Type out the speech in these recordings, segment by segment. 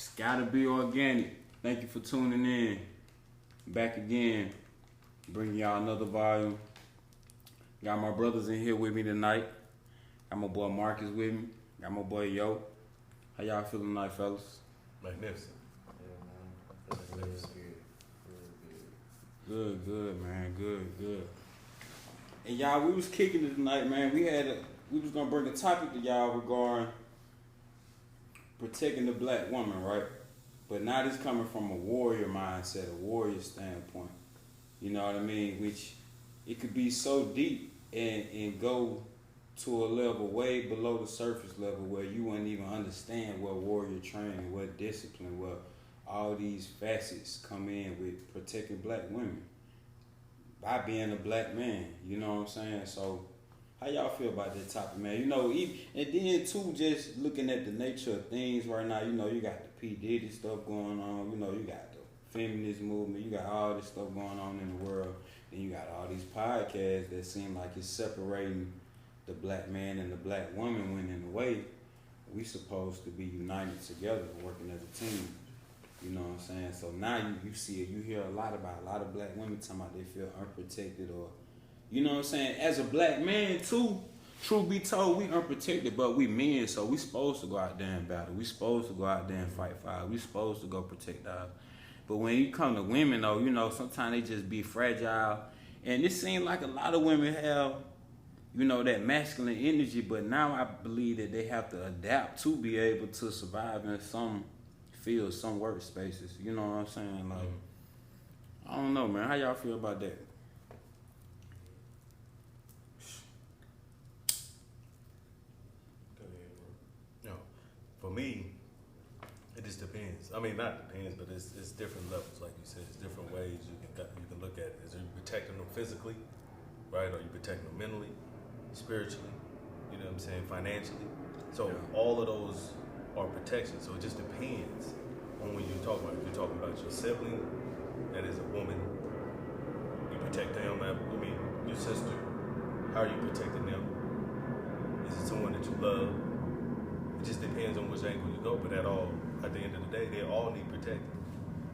It's gotta be organic. Thank you for tuning in. Back again, bringing y'all another volume. Got my brothers in here with me tonight. Got my boy Marcus with me. Got my boy Yo. How y'all feeling tonight, fellas? Magnificent. Yeah, man. Magnificent. Good, man. Good. And y'all, we was kicking it tonight, man. We was gonna bring a topic to y'all regarding protecting the black woman, right? But now this coming from a warrior mindset, a warrior standpoint. You know what I mean? Which it could be so deep and go to a level way below the surface level where you wouldn't even understand what warrior training, what discipline, what all these facets come in with protecting black women by being a black man. You know what I'm saying? So how y'all feel about that topic, man? You know, and then too, just looking at the nature of things right now, you know, you got the P. Diddy stuff going on, you know, you got the feminist movement, you got all this stuff going on in the world, and you got all these podcasts that seem like it's separating the black man and the black woman, when in a way we supposed to be united together, working as a team. You know what I'm saying? So now you see it, you hear a lot of black women talking about they feel unprotected, or you know what I'm saying? As a black man too, truth be told, we unprotected, but we men, so we supposed to go out there and battle. We supposed to go out there and fight fire. We supposed to go protect our. But when you come to women though, you know, sometimes they just be fragile. And it seems like a lot of women have, you know, that masculine energy, but now I believe that they have to adapt to be able to survive in some fields, some workspaces. You know what I'm saying? Like, I don't know, man. How y'all feel about that? For me, it just depends. I mean, not depends, but it's different levels, like you said. It's different ways you can look at it. Is you protecting them physically, right? Or you protecting them mentally, spiritually, you know what I'm saying, financially. So all of those are protection. So it just depends on when you're talking about. If you're talking about your sibling, that is a woman, you protect them. I mean, your sister, how are you protecting them? Is it someone that you love? It just depends on which angle you go, but at the end of the day, they all need protecting.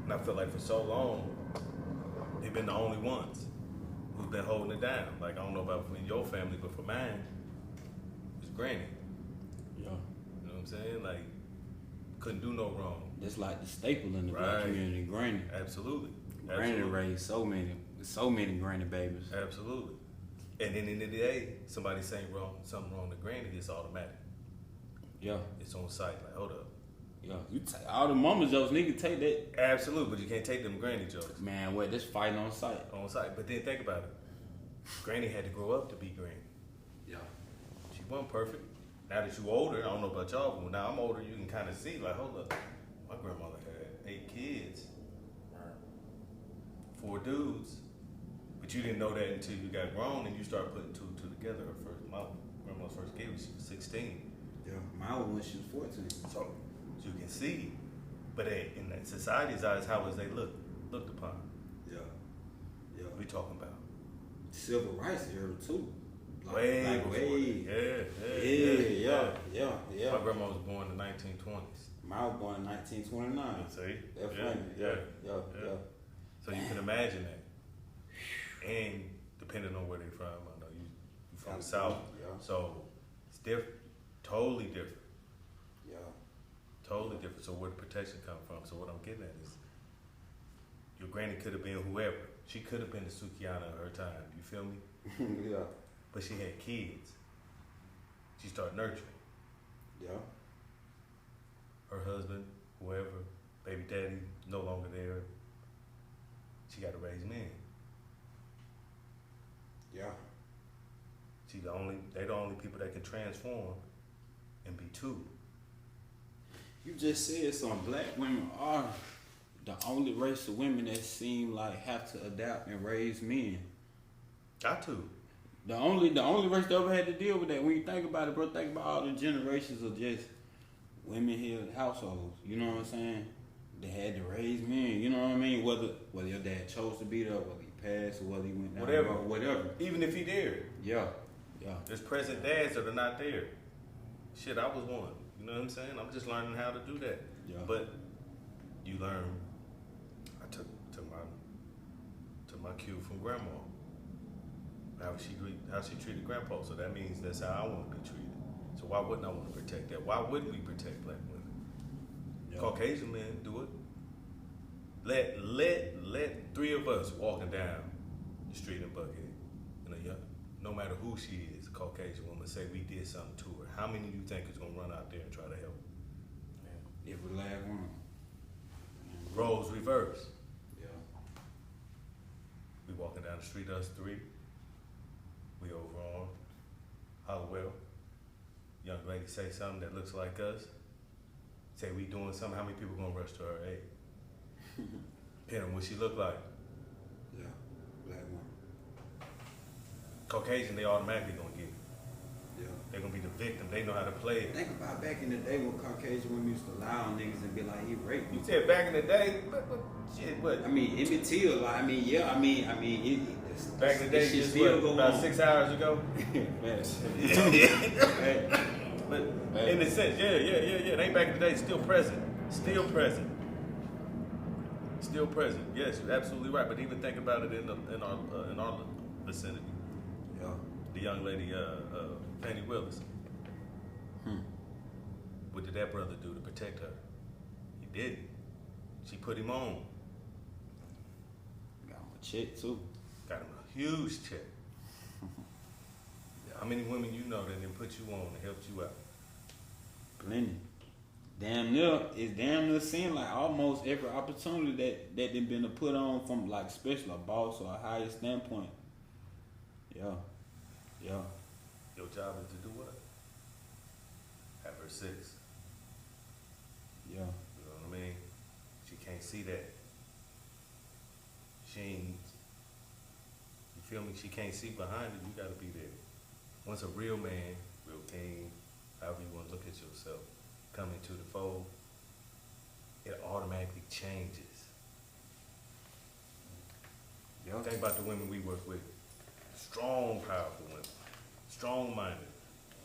And I feel like for so long, they've been the only ones who've been holding it down. Like, I don't know about in your family, but for mine, it's granny. Yeah. You know what I'm saying? Like, couldn't do no wrong. That's like the staple in the black community, granny. Absolutely. Granny raised so many granny babies. Absolutely. And then in the day, somebody saying something wrong to granny, it's automatic. Yeah. It's on site. Like, hold up. Yeah. You take all the mama jokes, nigga, take that. Absolutely, but you can't take them granny jokes. Man, what? That's fighting on site. On site. But then think about it. Granny had to grow up to be granny. Yeah. She wasn't perfect. Now that you older, I don't know about y'all, but now I'm older, you can kind of see, like, hold up. My grandmother had 8 kids. 4 dudes. But you didn't know that until you got grown and you start putting 2 and 2 together. My grandma's first kid, she was 16. Yeah, mine was when she was 14. So you can see, but in society's eyes, how was they looked upon? Yeah. We talking about civil rights era too. Way before. Yeah. My grandma was born in the 1920s. Mine was born in 1929. See? That's funny. Yeah. So you can imagine that. And depending on where they're from, I know you from the South. Yeah. So it's different. Totally different. Yeah. Totally different. So where the protection come from? So what I'm getting at is your granny could have been whoever. She could have been the Sukiana of her time. You feel me? Yeah. But she had kids. She started nurturing. Yeah. Her husband, whoever, baby daddy, no longer there. She got to raise men. Yeah. They the only people that can transform and be 2. You just said some black women are the only race of women that seem like have to adapt and raise men. Got to. The only race that ever had to deal with that. When you think about it, bro, think about all the generations of just women-held households. You know what I'm saying? They had to raise men. You know what I mean? Whether your dad chose to be there, whether he passed, or whether he went down, whatever. Even if he there. Yeah. There's present dads that are not there. Shit, I was one. You know what I'm saying? I'm just learning how to do that. Yeah. But you learn. I took to my cue from grandma. How she treated grandpa. So that means that's how I want to be treated. So why wouldn't I want to protect that? Why wouldn't we protect black women? Yeah. Caucasian men do it. Let three of us walking down the street in Buckhead, no matter who she is, a Caucasian woman, say we did something to her. How many of you think is gonna run out there and try to help? Yeah. Every last one. Roles reverse. Yeah. We walking down the street, us three. We over on Hollowell. Young lady say something that looks like us. Say we doing something. How many people gonna rush to her aid? Depending on what she look like. Yeah, black woman. Caucasian, they automatically gonna get it. Yeah. They're gonna be the victim. They know how to play it. Think about back in the day when Caucasian women used to lie on niggas and be like, he raped me. You said back in the day, but shit, what? I mean, Emmett Till, like, I mean, it's back in the day, just still what, about on. 6 hours ago. But in a sense, yeah. They back in the day, still present. Yes, you're absolutely right. But even think about it in our vicinity. Yeah. The young lady, Fannie Willis. What did that brother do to protect her? He didn't. She put him on. Got him a check too. Got him a huge check. How many women you know that didn't put you on and helped you out? Plenty. Damn near seemed like almost every opportunity that they been put on from like especially a boss or a higher standpoint. Yeah. Your job is to do what? Have her six. Yeah. You know what I mean? She can't see that. She ain't, you feel me? She can't see behind it. You gotta be there. Once a real man, real king, however you want to look at yourself, come into the fold, it automatically changes. Yeah. Think about the women we work with. Strong, powerful women. Strong-minded.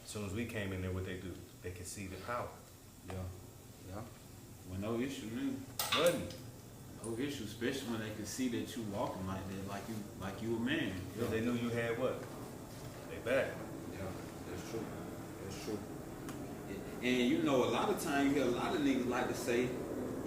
As soon as we came in there, what they do? They can see the power. Yeah. Well, no issue, man. Wasn't. No issue, especially when they could see that you walking like that, like you a man. Because they knew you had what? They back. Yeah, that's true. And a lot of times you hear a lot of niggas like to say,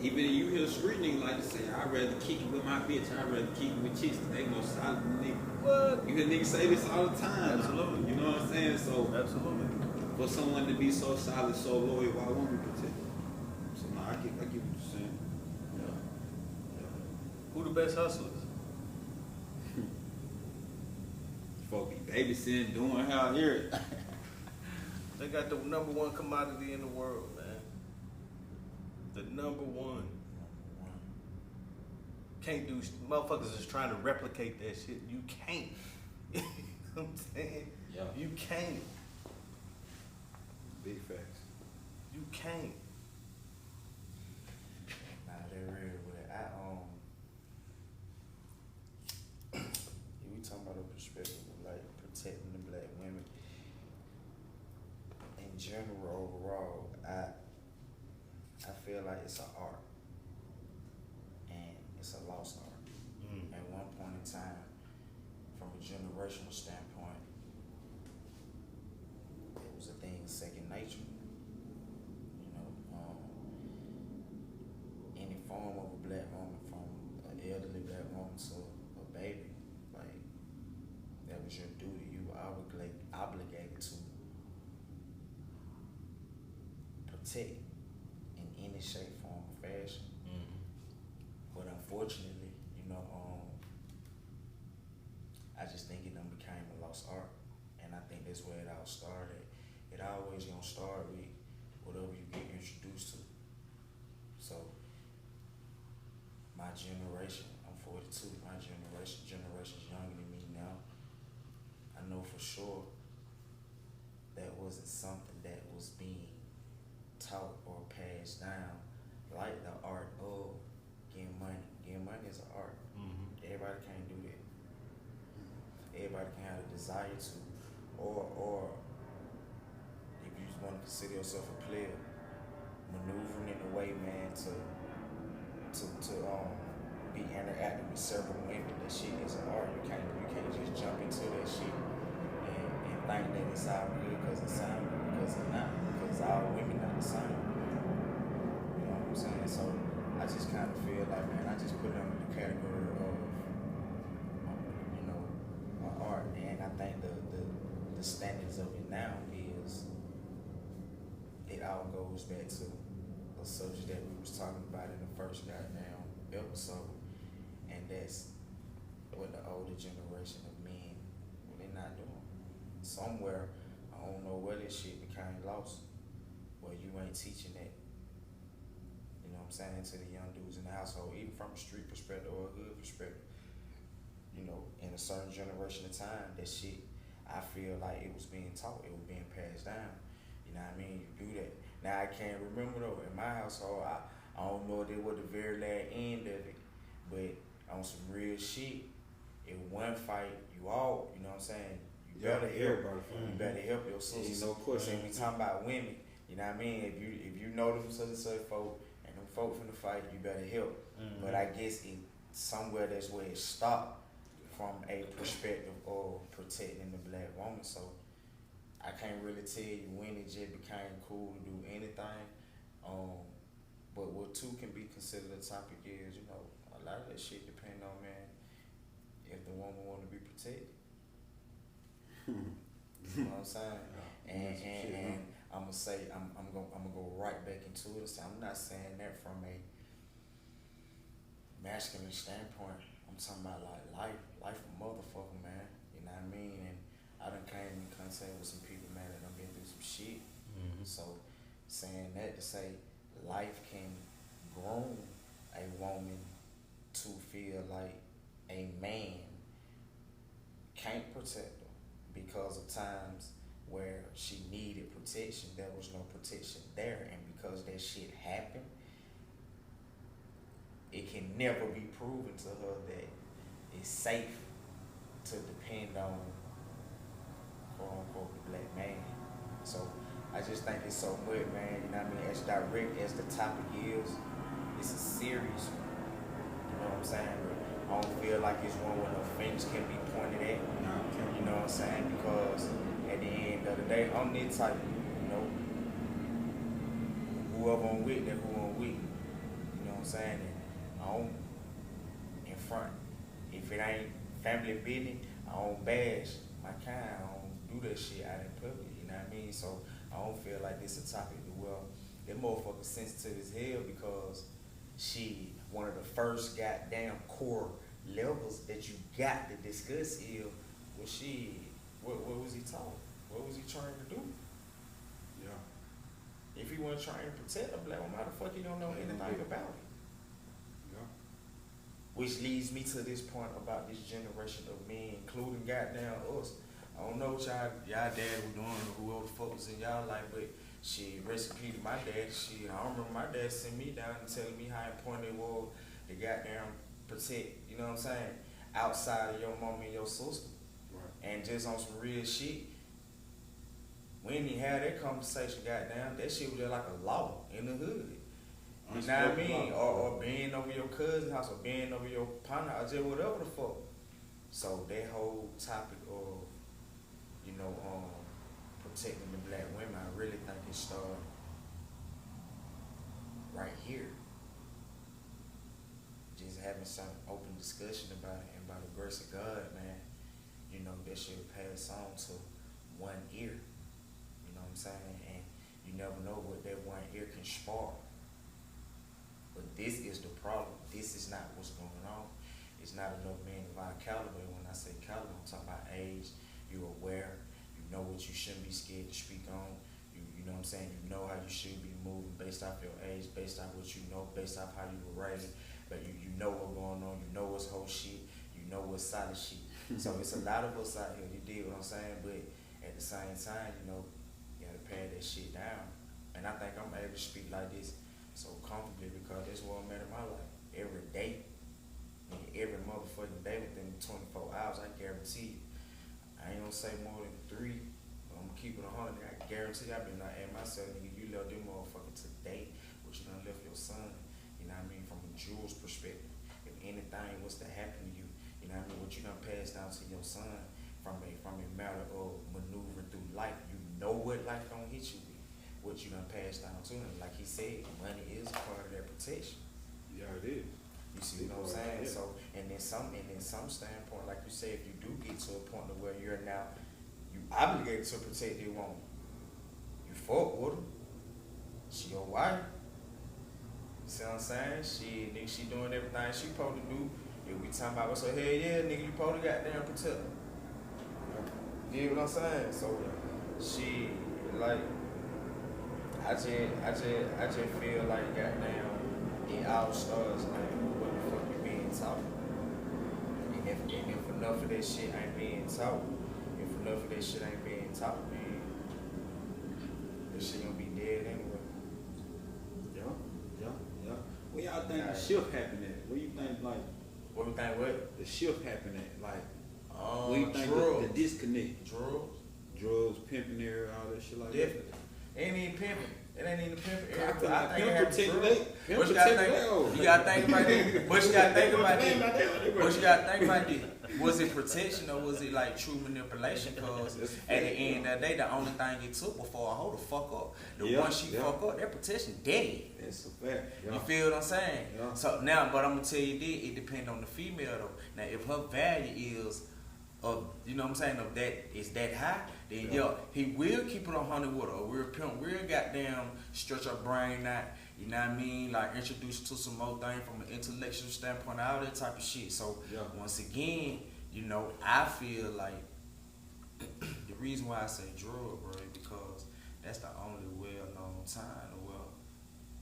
even if you hear a street nigga like to say, I'd rather kick it with my bitch, I'd rather kick it with chicks, they more solid than niggas. What? You hear niggas say this all the time. Absolutely. You know what I'm saying? So Absolutely. for someone to be so solid, so loyal, why won't we protect them? So no, I get what you're saying. Yeah. Who the best hustlers? Folk be babysitting, doing how here. They got the number one commodity in the world, man. The number one. Can't do, motherfuckers is trying to replicate that shit. You can't. You know what I'm saying? Yeah. You can't. Big facts. You can't. Nah, they're real with it. We talking about a perspective of like protecting the black women. In general, overall, I feel like it's an art. And it's a lost art. At one point in time, from a generational standpoint, it was a thing second nature. Any form of a black woman, from an elderly black woman to a baby, like that was your duty. You were obligated to protect in any shape, form, or fashion. But unfortunately, I just think it done became a lost art. And I think that's where it all started. It always gonna start with whatever you get introduced to. So, my generation, I'm 42, my generation's younger than me now. I know for sure that wasn't something that was being taught or passed down, like the art of getting money. Getting money is an art. Everybody can't do that. Everybody can have a desire to, or if you just want to consider yourself a player, maneuvering in a way, man, to to be interacting with several women. That shit is an art. You can't just jump into that shit and think that it's all good because it sounds good, because it's not. Because all women not the same. You know what I'm saying? So I just kind of feel like, man, I just put it under the category of art, and I think the standards of it now is it all goes back to a subject that we was talking about in the first goddamn episode, and that's what the older generation of men, what they not doing. Somewhere, I don't know where this shit became lost, where you ain't teaching that, you know what I'm saying, to the young dudes in the household, even from a street perspective or a hood perspective. You know, in a certain generation of time, that shit, I feel like it was being taught, it was being passed down. You know what I mean? You do that. Now, I can't remember though, in my household, I don't know if it was the very last end of it, but on some real shit, in one fight, you all, you know what I'm saying? You better help. You better help your sisters. No question. We talking about women. You know what I mean? If you know them such and such folk, and them folk from the fight, you better help. But I guess it somewhere that's where it stopped from a perspective of protecting the black woman. So I can't really tell you when it just became cool to do anything. But what too can be considered a topic is, you know, a lot of that shit depend on, man, if the woman want to be protected. You know what I'm saying? And I'm gonna say I'm gonna go right back into it. I'm not saying that from a masculine standpoint. I'm talking about like life a motherfucker, man. You know what I mean? And I done came in contact with some people, man, that done been through some shit. So saying that to say life can groom a woman to feel like a man can't protect her because of times where she needed protection, there was no protection there, and because that shit happened, it can never be proven to her that it's safe to depend on, quote unquote, the black man. So I just think it's so much, man, you know what I mean, as direct as the topic is, it's a serious one, you know what I'm saying? But I don't feel like it's one where no fingers can be pointed at, you know what I'm saying? Because at the end of the day, I'm this type, you know, whoever I'm with, that who I'm with, you know what I'm saying? And I don't, in front, if it ain't family business, I don't bash my kind, I don't do that shit out in public, you know what I mean? So I don't feel like this a topic that, well, that motherfucker sensitive as hell because she, one of the first goddamn core levels that you got to discuss is, well, she, what was he taught? What was he trying to do? Yeah. If he wasn't trying to protect a black woman, how the fuck he don't know anything about it? Yeah. Which leads me to this point about this generation of men, including goddamn us. I don't know what y'all dad was doing or whoever the fuck was in y'all life, but shit, recipe to my dad, shit, I don't remember my dad sitting me down and telling me how important it was to goddamn protect, you know what I'm saying, outside of your mom and your sister. Right. And just on some real shit, when you had that conversation, goddamn, that shit was just like a law in the hood. You know what I mean? Or being over your cousin's house, or being over your partner house, or just whatever the fuck. So that whole topic of, you know, protecting the black women, I really think it started right here. Just having some open discussion about it, and by the grace of God, man, you know, that shit will pass on to one ear. You know what I'm saying? And you never know what that one ear can spark. But this is the problem. This is not what's going on. It's not enough men of our caliber. When I say caliber, I'm talking about age. You're aware. You know what you shouldn't be scared to speak on. You know what I'm saying? You know how you should be moving based off your age, based off what you know, based off how you were raised. But you know what's going on. You know what's whole shit. You know what's solid shit. So it's a lot of us out here. You dig what I'm saying? But at the same time, you know, you gotta pad that shit down. And I think I'm able to speak like this so comfortably because that's what I'm at in my life. Every day, every motherfucking day within 24 hours, I guarantee you. I ain't gonna say more than 3, but I'm gonna keep it 100. I guarantee you, I've been like, hey, myself, nigga, you left them motherfucker today, but you done left your son, you know what I mean, from a Jewish to your son from a matter of maneuvering through life. You know what life gonna hit you with, what you done passed down to him. Like he said, money is part of that protection. Yeah, it is. You see what I'm saying? So, and then some standpoint, like you say, if you do get to a point of where you're now, you obligated to protect your woman. You fuck with her. She your wife. You see what I'm saying? Nigga, she doing everything she supposed to do. If we talking about what's her head, yeah, nigga, you supposed to goddamn protect her. You know what I'm saying? So, she, like, I just feel like goddamn, it all starts like what the fuck you being taught. And if enough of that shit ain't being taught, man, that shit gonna be dead anyway. Yeah. Where y'all think the shift happened at? Where you think like? What we think what? The shift happened at? Like, where you think drugs. the disconnect? Drugs, pimping there, all that shit like definitely. Ain't even pimping. It ain't even pimping. that. I think it Pimp happened drugs. protect What you gotta think? You gotta think about this. What you gotta think about this? What you gotta think about this? Was it protection or was it like true manipulation? Cause at the end of the day, the only thing it took before I hold the fuck up. One she fuck up, that protection dead. That's a fact. You feel what I'm saying? Yeah. So now, but I'm gonna tell you this, it depends on the female though. Now if her value is of, you know what I'm saying, of that is that high, then he will keep it 100 with her. We'll pimp, we'll goddamn stretch her brain out, you know what I mean? Like introduce her to some more things from an intellectual standpoint, all that type of shit. So once again, you know, I feel like the reason why I say drug, bro, is because that's the only well-known time. Well,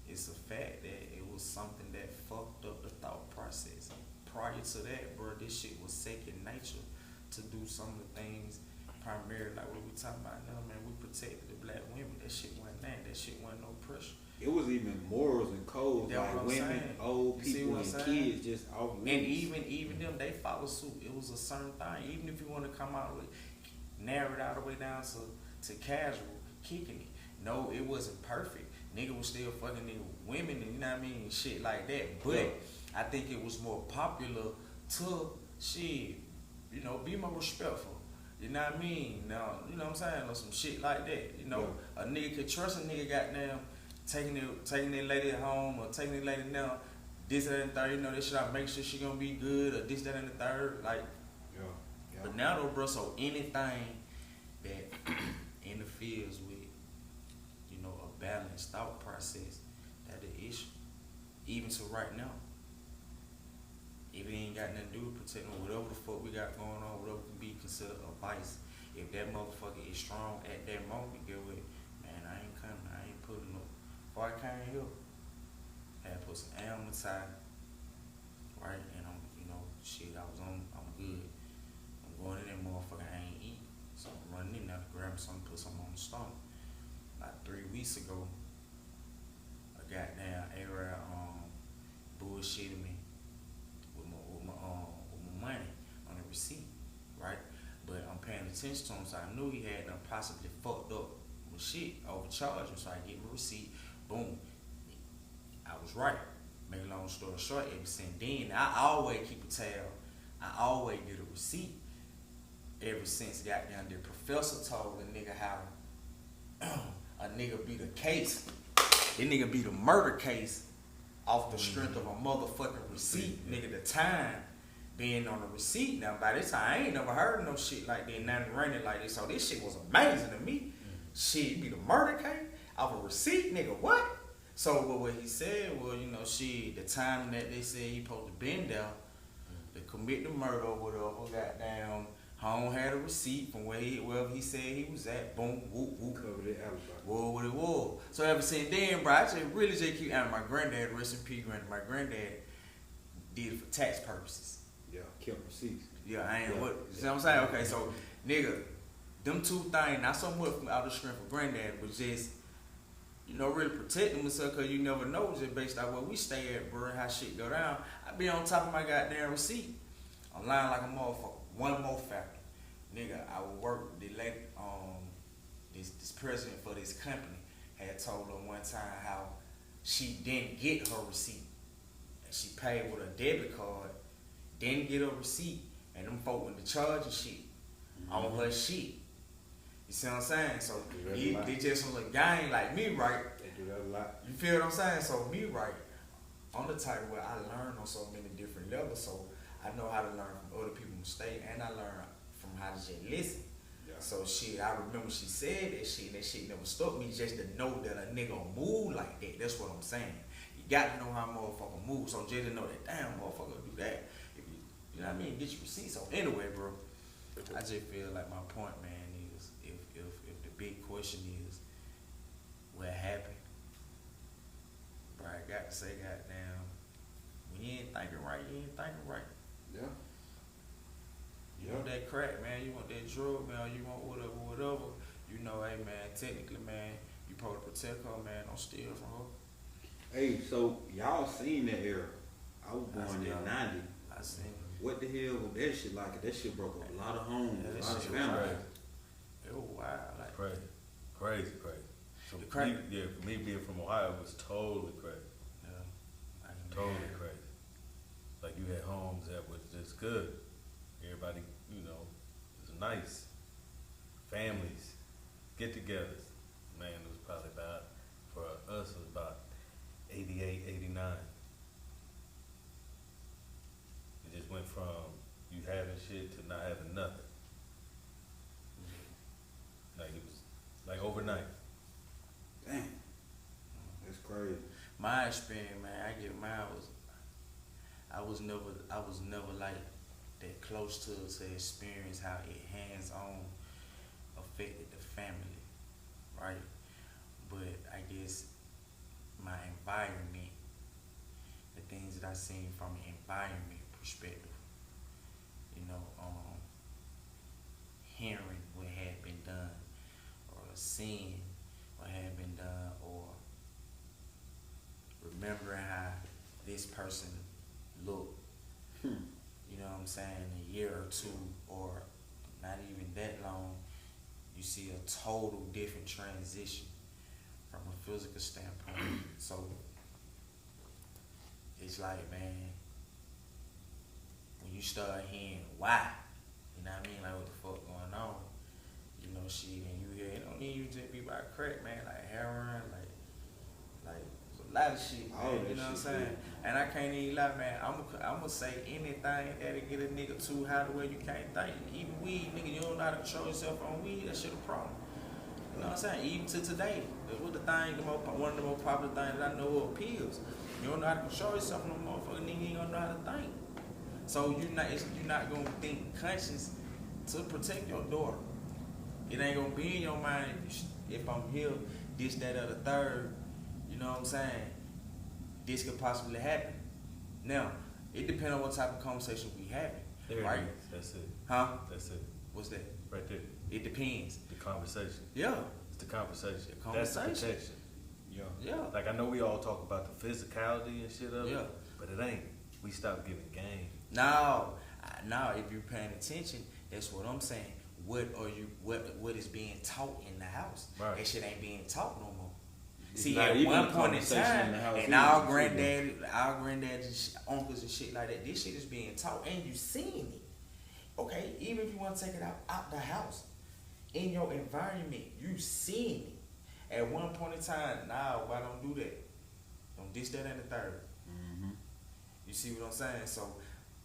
it's a fact that it was something that fucked up the thought process. Prior to that, bro, this shit was second nature to do some of the things primarily like what we talking about now, man. We protected the black women. That shit wasn't that. That shit wasn't no pressure. It was even morals and codes, That's like women, saying. old people, and kids just off limits. And even them, they follow suit. It was a certain thing. Even if you want to come out with, narrow it all the way down to casual, kicking it. No, it wasn't perfect. Nigga was still fucking nigga women and you know what I mean, shit like that. But I think it was more popular to shit, you know, be more respectful. You know what I mean? Now, you know what I'm saying? Or some shit like that. You know, a nigga could trust a nigga goddamn taking their lady home or taking their lady now, this, that, and the third, you know, they should make sure she gonna be good or this, that, and the third. Like, but now though, bro, so anything that interferes with, you know, a balanced thought process, that's the issue. Even to right now. If it ain't got nothing to do with protecting whatever the fuck we got going on, whatever can be considered a vice, if that motherfucker is strong at that moment, get with, man, I ain't coming, I ain't putting up. Before I came here, I had put some animal tie, right, and I'm, you know, shit, I'm good. I'm going in that motherfucker, I ain't eat. So I'm running in there to grab something, put something on the stomach. Like 3 weeks ago, a goddamn A-Rod bullshitted me with my money on the receipt, right? But I'm paying attention to him, so I knew he had done possibly fucked up with shit, overcharged him, so I get my receipt, boom. I was right. Make a long story short, ever since then, I always keep a tab. I always get a receipt. Ever since goddamn the professor told the nigga how a nigga beat a case, that nigga beat a murder case off the strength of a motherfucking receipt. Nigga, the time being on the receipt. Now, by this time, I ain't never heard of no shit like that, nothing running like this. So this shit was amazing to me. Shit, you beat a murder case off a receipt, nigga, what? So what he said was, you know, shit, the time that they said he supposed to been there to commit the murder or whatever, goddamn, home had a receipt from wherever he said he was at, boom, whoop, whoop. Covered it alibi. What it was. So ever since then, bro, I just keep out. My granddad, rest in peace, my granddad did it for tax purposes. Yeah, kept receipts. Yeah, I ain't what. You know what I'm saying? Okay, so nigga, them two things, not so much from out of strength for granddad, but just, you know, really protecting myself, cause you never know, just based on where we stay at, bro, how shit go down. I be on top of my goddamn receipt. I'm lying like a motherfucker. One more factor. Nigga, I would work the lady, this president for this company had told her one time how she didn't get her receipt. And she paid with a debit card, didn't get her receipt, and them folk in the charge of shit on her shit. You see what I'm saying? So they just a little gang like me, right? They do that a lot. You feel what I'm saying? So me, right? I'm the type where I learn on so many different levels. So I know how to learn from other people's mistakes, and I learn from how to just listen. Yeah. So shit, I remember she said that shit, and that shit never stuck me just to know that a nigga move like that. That's what I'm saying. You got to know how a motherfucker move. So just to know that, damn, motherfucker do that. If you know what I mean? Get your receipts. So anyway, bro, I just feel like my point, man, is if the big question is what happened, bro, I got to say, goddamn, when you ain't thinking right, you ain't thinking right. Yeah. You want that crack, man, you want that drug, man, you want whatever. You know, hey, man, technically, man, you supposed to protect her, man, don't steal from her. Hey, so y'all seen that era. I was born in '90. I seen it. What the hell was that shit like? That shit broke up a lot of homes, Yeah, a that lot of shit was families. It was wild. Like, Crazy. So The crack. for me being from Ohio, it was totally crazy. yeah, Totally crazy. Like you had homes that was just good. Everybody, you know, it was nice. Families, get-togethers. Man, it was probably about, for us, it was about 88, 89. It just went from you having shit to not having nothing. Like it was, like overnight. Damn. That's crazy. my experience, man, I was never like that close to experience how it hands-on affected the family, right? But I guess my environment, the things that I seen from an environment perspective, you know, hearing what had been done, or seeing what had been done, or remembering how this person looked, you know what I'm saying, a year or two, or not even that long, you see a total different transition from a physical standpoint. So it's like, man, when you start hearing why, you know what I mean, like what the fuck going on, you know, shit, and you hear, it don't even just be about crack, man, like heroin, like a lot of shit, man, All that you know what I'm shit, saying? yeah. And I can't even lie, man, I'm gonna say anything that'll get a nigga too high to where you can't think. Even weed, nigga, you don't know how to control yourself on weed, that shit a problem. You know what I'm saying? Even to today, what the thing, one of the most popular things that I know of, pills. You don't know how to control yourself on a motherfucker, nigga, you ain't gonna know how to think. So you're not gonna think conscious to protect your daughter. It ain't gonna be in your mind if I'm here, this, that, or the third. You know what I'm saying? This could possibly happen. Now, it depends on what type of conversation we having, There right? it is. That's it. Huh? That's it. What's that? Right there. It depends. The conversation. Yeah. It's the conversation. The That's the conversation. protection. Yeah. Yeah. Like I know we all talk about the physicality and shit of Yeah. it, but it ain't. We stopped giving game. Now, if you're paying attention, that's what I'm saying. What is being taught in the house? Right. That shit ain't being taught no more. It's See, not at even one a point in conversation time, in the house and either. our granddads, uncles and shit like that, this shit is being taught, and you seeing it. Okay, even if you want to take it out the house, in your environment, you seeing it. At one point in time, now why don't do that? Don't this, that, and the third. Mm-hmm. You see what I'm saying? So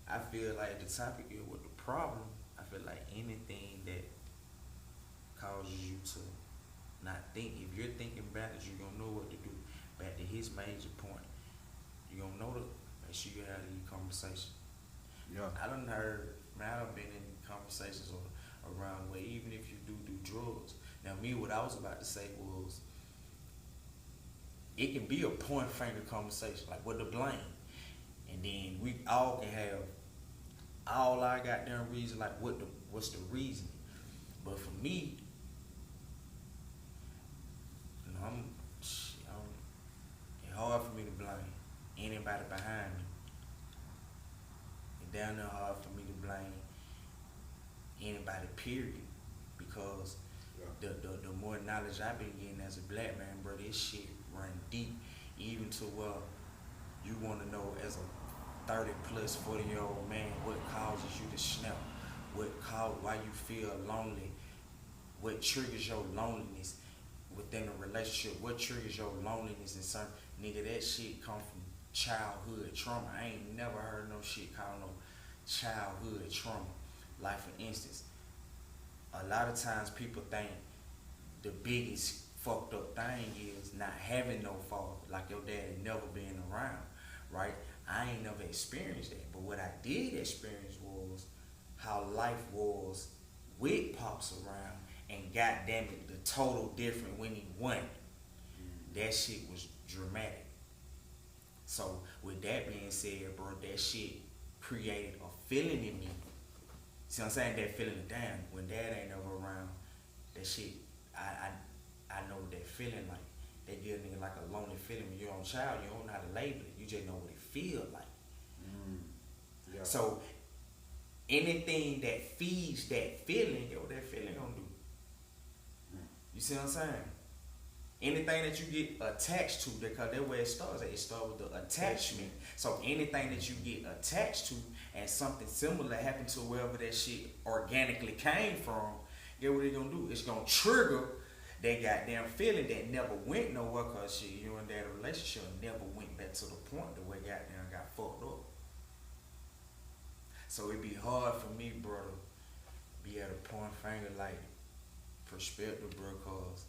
I feel like the topic is with the problem. I feel like anything that causes you to not think, if you're thinking backwards, you're gonna know what to do. Back to his major point, you're gonna know to make sure you have these conversations. Yeah. I done heard, man, I done been in conversations around where even if you do drugs. Now me, what I was about to say was, it can be a point finger conversation, like what to blame. And then we all can have all our goddamn reason, like what's the reason. But for me, you know, it's hard for me to blame anybody behind me. It's down there hard for me to blame anybody, period. Because the more knowledge I've been getting as a black man, bro, this shit run deep, even to where you want to know as a 30 plus 40-year-old man, what causes you to snap? Why you feel lonely? What triggers your loneliness within a relationship? What triggers your loneliness in certain nigga? That shit come from childhood trauma. I ain't never heard no shit called no childhood trauma. Like for instance, a lot of times people think the biggest fucked up thing is not having no father, like your dad had never been around, right? I ain't never experienced that, but what I did experience was how life was with Pops around, and goddamn it, the total different when he won. That shit was dramatic. So with that being said, bro, that shit created a feeling in me. See what I'm saying? That feeling of damn, when dad ain't never around, that shit, I know what that feeling like. They give a nigga like a lonely feeling when you're on child, you don't know how to label it. You just know what it feel like. Yeah. So anything that feeds that feeling, yo, what that feeling gonna do? You see what I'm saying? Anything that you get attached to, because that's where it starts. It starts with the attachment. So anything that you get attached to and something similar happened to wherever that shit organically came from, get what it gonna do? It's gonna trigger that goddamn feeling that never went nowhere, cause shit, you and that relationship never went back to the point the way goddamn got fucked up. So it'd be hard for me, brother, be at a point finger like perspective, bro, cause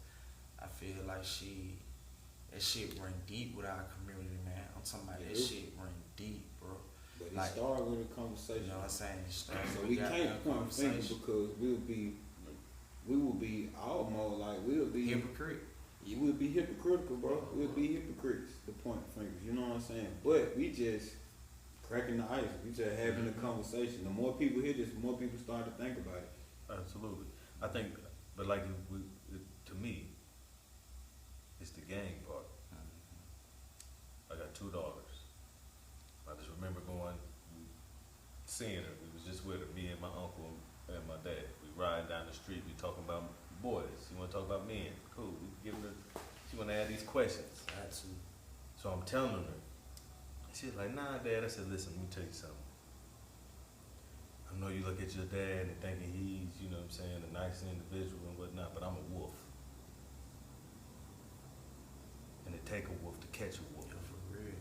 I feel like that shit run deep with our community, man. I'm talking about that shit run deep, bro. But it like, started with a conversation. You know what I'm saying? So we can't point fingers because we will be almost like we'll be hypocrite. You will be hypocritical, bro. We'll be hypocrites to point fingers. You know what I'm saying? But we just cracking the ice. We just having a conversation. The more people hear this, the more people start to think about it. Absolutely. I think, but like to me, it's the gang part. I got 2 daughters. I just remember seeing her. We was just with her, me and my uncle and my dad. We riding down the street. We talking about boys. You want to talk about men? Cool. We giving her. She want to ask these questions. So I'm telling her. She's like, nah, Dad. I said, listen, let me tell you something. I know you look at your dad and thinking he's, you know what I'm saying, a nice individual and whatnot, but I'm a wolf. And it take a wolf to catch a wolf. Yeah, for real.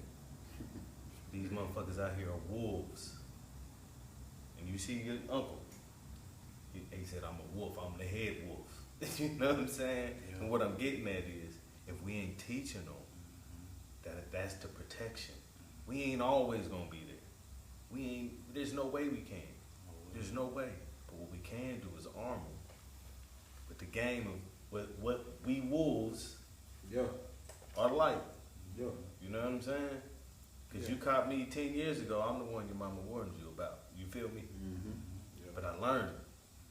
These motherfuckers out here are wolves. And you see your uncle. He said, I'm a wolf. I'm the head wolf. You know what I'm saying? Yeah. And what I'm getting at is, if we ain't teaching them that's the protection, we ain't always gonna be there. There's no way we can. There's no way. But what we can do is arm them with the game of what we wolves are like. Yeah. You know what I'm saying? Because you caught me 10 years ago, I'm the one your mama warned you about. You feel me? Yeah. But I learned it.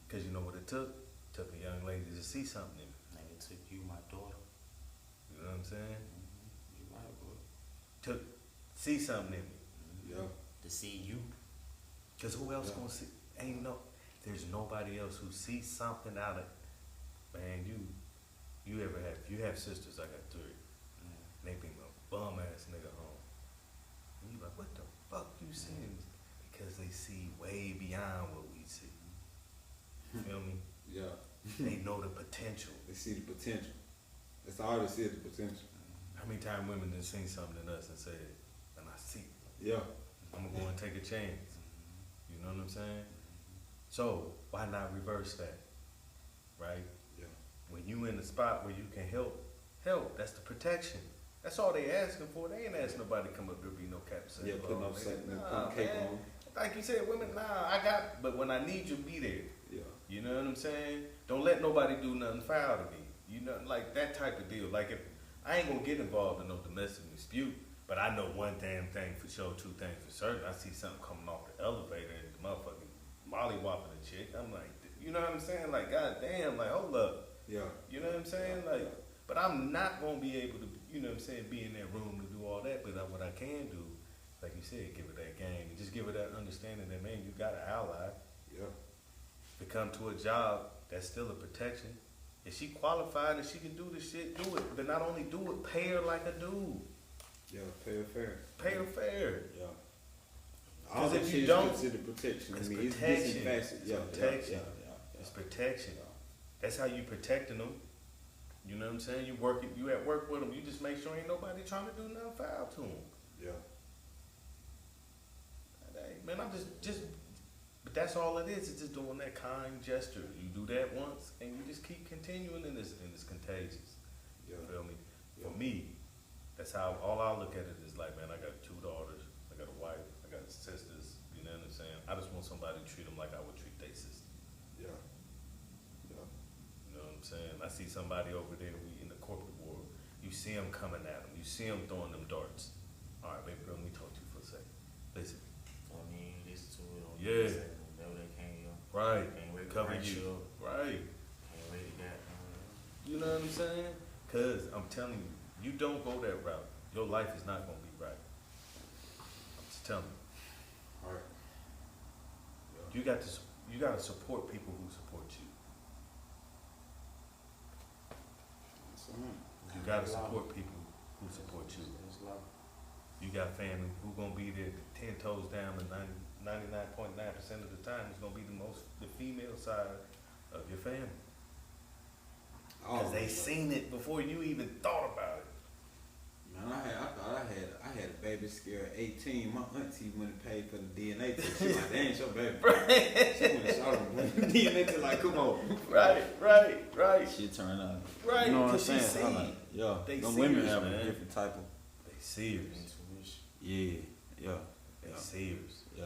Because you know what it took? It took a young lady to see something in me. And it took you, my daughter. You know what I'm saying? You right, bro. To see something in me. Yeah. To see you. Because who else gonna see? There's nobody else who sees something out of it. Man, you have sisters, I got 3. They bring a bum ass nigga home. And you like, what the fuck you seeing? Because they see way beyond what we see. You feel me? Yeah. They know the potential. They see the potential. That's all they see is the potential. How many times women done seen something in us and said, and I see it. Yeah. I'm gonna go and take a chance. You know what I'm saying? So why not reverse that? Right? Yeah. When you in the spot where you can help. That's the protection. That's all they asking for. They ain't asking nobody to come up there be no cap. Yeah, put no cake on. Like you said, women, but when I need you, be there. Yeah. You know what I'm saying? Don't let nobody do nothing foul to me. You know, like that type of deal. Like if I ain't gonna get involved in no domestic dispute, but I know one damn thing for sure, 2 things for certain. I see something coming off the elevator and the motherfucking molly-whopping a chick. I'm like, you know what I'm saying? Like, goddamn, like, hold up. Yeah. You know what I'm saying? Like, but I'm not gonna be able to, you know what I'm saying, be in that room to do all that. But what I can do, like you said, give her that game and just give her that understanding that, man, you got an ally. Yeah. To come to a job that's still a protection. If she qualified and she can do the shit, do it. But not only do it, pay her like a dude. Yeah, pay her fair. Pay her fair. Yeah. All that if shit you is don't, considered protection. it's I mean, protection. it's disinfectant. It's Yeah, protection. yeah. It's protection. That's how you protecting them. You know what I'm saying? You at work with them. You just make sure ain't nobody trying to do nothing foul to them. Yeah. Hey, man, I'm just, but that's all it is. It's just doing that kind gesture. You do that once, and you just keep continuing, and it's contagious. Yeah. You feel me? Yeah. For me, that's how all I look at it is like, man, I got 2 daughters, I got a wife, I got sisters. You know what I'm saying? I just want somebody to treat them like I would treat their sister. Yeah. Yeah. You know what I'm saying? I see somebody over there, we in the corporate world. You see them coming at them. You see them throwing them darts. All right, baby girl, let me talk to you for a second. Listen. Don't even listen to it. Don't Yeah. listen. Whenever they can't, Right. can't wait to Cover write you. up. Right. Can't wait to get. You know what I'm saying? Cause I'm telling you, you don't go that route, your life is not gonna be right. I'm just telling you. All right. You gotta support people who support you. That's all right. You gotta support people who support you. It's love. You got family who gonna be there 10 toes down, and 99.9% of the time is gonna be the female side of your family. Cause they seen it before you even thought about it. Man, I had a baby scare at 18. My auntie went and paid for the DNA test. She like, that ain't your baby. She went and shot him. The DNA test like, come on. Right. She turned out. Right, You know what I'm 'cause she saying? I'm seen. like, yeah. They Them women serious, have a man. different type of. They serious. Intuition. Yeah. They serious. Yeah.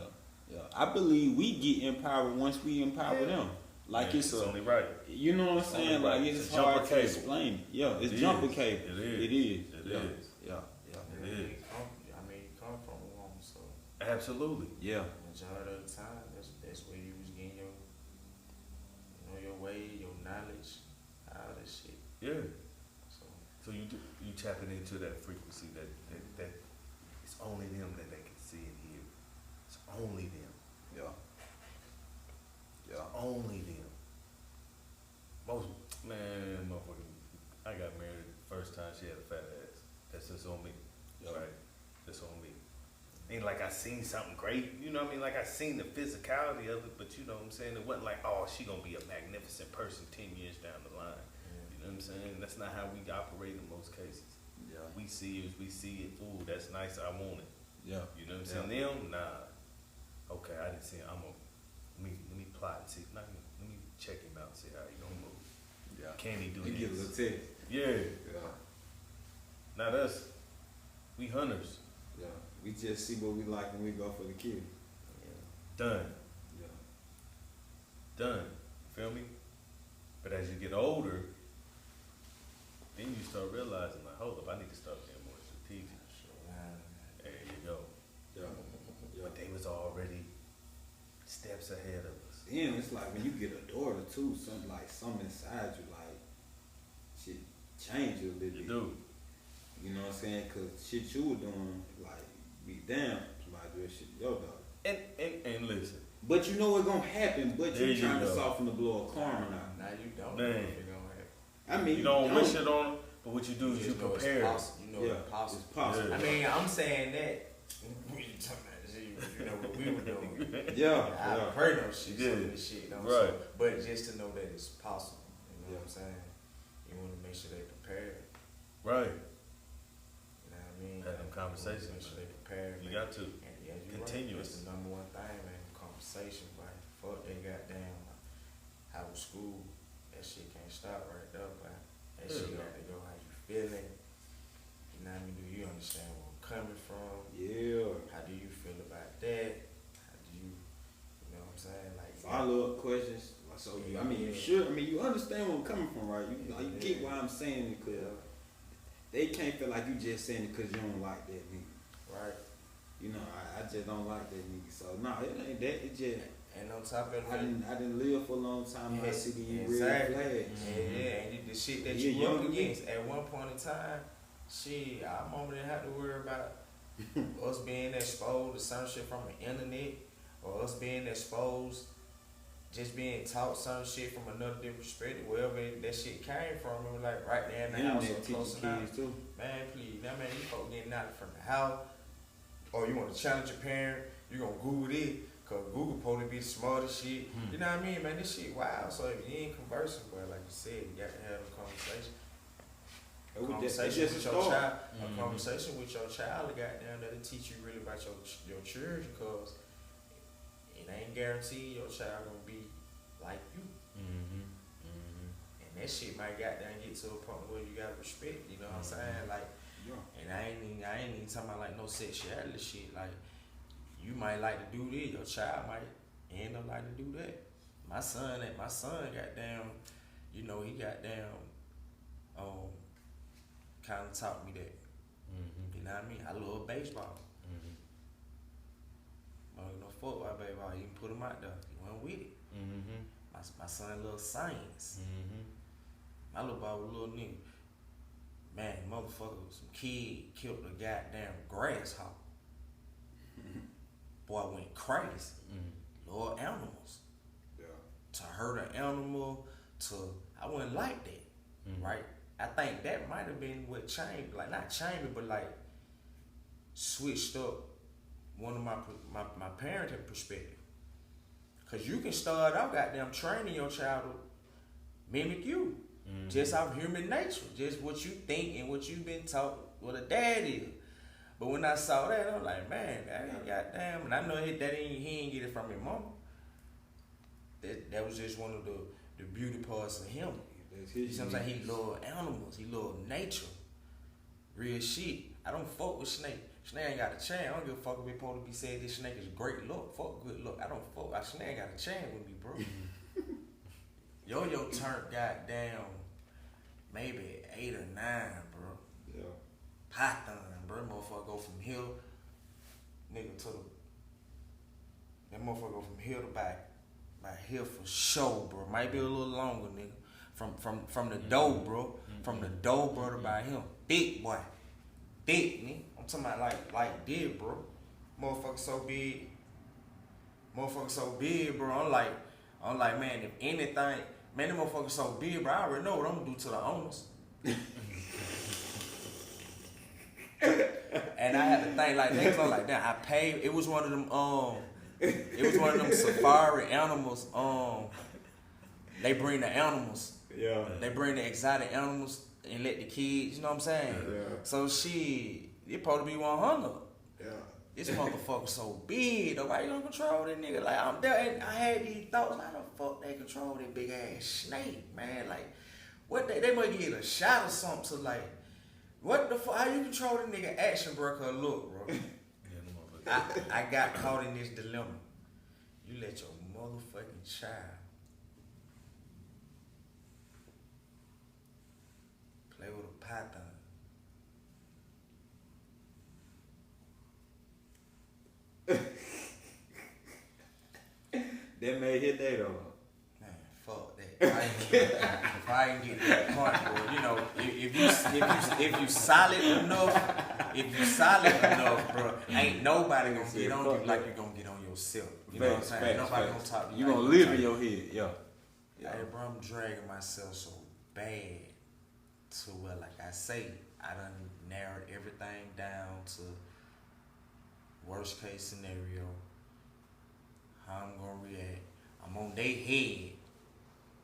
I believe we get empowered once we empower them. Like Man, it's only right. You know what I'm It's saying? only right. Like It's it's a hard jumper to cable. explain. Yeah, it's It jumper is. cable. It is. It is. It Yeah. is. Yeah. It is. You come from a woman, so Absolutely. Yeah. majority of the time, that's where you was getting your way, your knowledge, all that shit. Yeah. So You tapping into that frequency that it's only them that they can see and hear. It's only them. Yeah. Only them. Most motherfucker. I got married the first time she had a fat ass. That's just on me. Yeah. Right? That's on me. Ain't like I seen something great, you know what I mean? Like I seen the physicality of it, but you know what I'm saying? It wasn't like, oh, she gonna be a magnificent person 10 years down the line. You know what I'm saying? That's not how we operate in most cases. Yeah. We see it, ooh, that's nice, I want it. Yeah. You know what I'm saying? Them, nah. Okay, I didn't see it. Let me plot and see. Let me check him out and see how he gonna move. Yeah. Can he do You get a this? little test. Yeah. Yeah. Not us. We hunters. Yeah. We just see what we like and we go for the kill. Done. Yeah. Done. Feel me? But as you get older, then you start realizing, like, hold up, I need to start being more strategic. There you go. Yeah. But they was already steps ahead of us. Then it's like when you get a daughter too, something inside you like shit change a little bit. You do. You know what I'm saying? Cause shit you were doing, like, be damn, somebody do that shit to your daughter. And listen. But you know what's gonna happen, but There you're you trying to go. soften the blow of karma now. now you don't Man. know if it's gonna happen. I mean, You don't wish it on them, but what you do is you just know it's prepare. possible. You know Yeah, it's possible. it's possible. Yeah. I mean, I'm saying that. We talking about this, you know what we were doing. Yeah, I've heard of shit, Yeah. some of this shit. You know, Right. so, but just to know that it's possible. You know what I'm saying? You want to make sure they prepared. Right. You know what I mean? Have them conversations, Make sure man. they prepared. You man. got to. And yeah, you're Continuous. Right. That's the number one thing, man. Conversation, but fuck they goddamn how was school. That shit can't stop right there, but that shit got to go. How you feeling? You know what I mean? Do you understand where I'm coming from? Yeah. How do you feel about that? How do you know what I'm saying? Like Follow up questions. So you, I mean, you should. I mean, you understand where I'm coming from, right? You get why I'm saying it, cause they can't feel like you just saying it cause you don't like that nigga. right. You know, I just don't like that nigga. So no, it ain't that. It just And on top of I didn't live for a long time. I see the red flags. And the shit that Yeah, you up young against at one point in time, shit, our mama didn't have to worry about us being exposed to some shit from the internet or us being exposed, just being taught some shit from another different perspective, wherever that shit came from. It was like right there in the house or Internet close teach enough. kids too. Man, please, that man, you folks getting out from the house. or you want to challenge your parent, you gonna Google it, cause Google probably be smart as shit. You know what I mean, man? This shit wild. So if you ain't conversing, but like you said, you got to have a conversation. A conversation with your child. A conversation with your child, goddamn, that'll teach you really about your children, cause it ain't guaranteed your child gonna be like you. And that shit might goddamn get to a point where you gotta respect. You know what I'm saying? Like. And I ain't even talking about like no sexuality shit. Like, you might like to do this, your child might end up like to do that. My son goddamn, you know, he goddamn, kind of taught me that. You know what I mean? I love baseball. I don't know fuck about baseball. You can put him out there. He went with it. My son loves science. My little boy was a little nigga. Man, motherfucker, some kid killed a goddamn grasshopper. Boy went crazy. Lord animals. Yeah. To hurt an animal, I wouldn't like that. Right? I think that might have been what changed, like not changed, but like switched up one of my parenting perspective. Cause you can start out goddamn training your child to mimic you. Just out of human nature, just what you think and what you've been taught what a dad is. But when I saw that, I'm like, man, that ain't goddamn. And I know he ain't get it from his mama. That was just one of the beauty parts of him. You know what I'm saying? He love animals. He love nature. Real shit. I don't fuck with snake. Snake ain't got a chance. I don't give a fuck if it supposed to be said this snake is great luck. Fuck good luck. I don't fuck. Snake ain't got a chance with me, bro. Yo turned goddamn maybe 8 or 9, bro. Yeah. Python, bro. That motherfucker go from here, nigga, to that motherfucker go from here to back here for sure, bro. Might be a little longer, nigga. From the door, bro. From the door, bro, to by him. Thick boy. Thick, nigga. I'm talking about like this, bro. Motherfucker so big. Bro. I'm like, man, if anything, man, that motherfucker so big, bro, I already know what I'm gonna do to the owners. And I had to think like that, cause like that. I paid. It was one of them. Safari animals. They bring the animals. Yeah. They bring the exotic animals and let the kids. You know what I'm saying? Yeah. So shit, it probably be 100. Yeah. This motherfucker so big, though. Why you gonna control that nigga? Like, I'm there, and I had these thoughts. How the fuck they control that big ass snake, man? Like, what they might get a shot or something to like, what the fuck? How you control the nigga action, bro? Cause look, bro. I got caught in this dilemma. You let your motherfucking child play with a python. That made his day though. Man, fuck that. If I ain't get that point, bro, you know, if you solid enough, bro, ain't nobody gonna get on you like you gonna get on yourself. You know what I'm saying? Nobody gonna talk to you. You gonna live in your head, yeah. Hey, bro, I'm dragging myself so bad to where, like I say, I done narrowed everything down to worst case scenario. How I'm gonna react. I'm on their head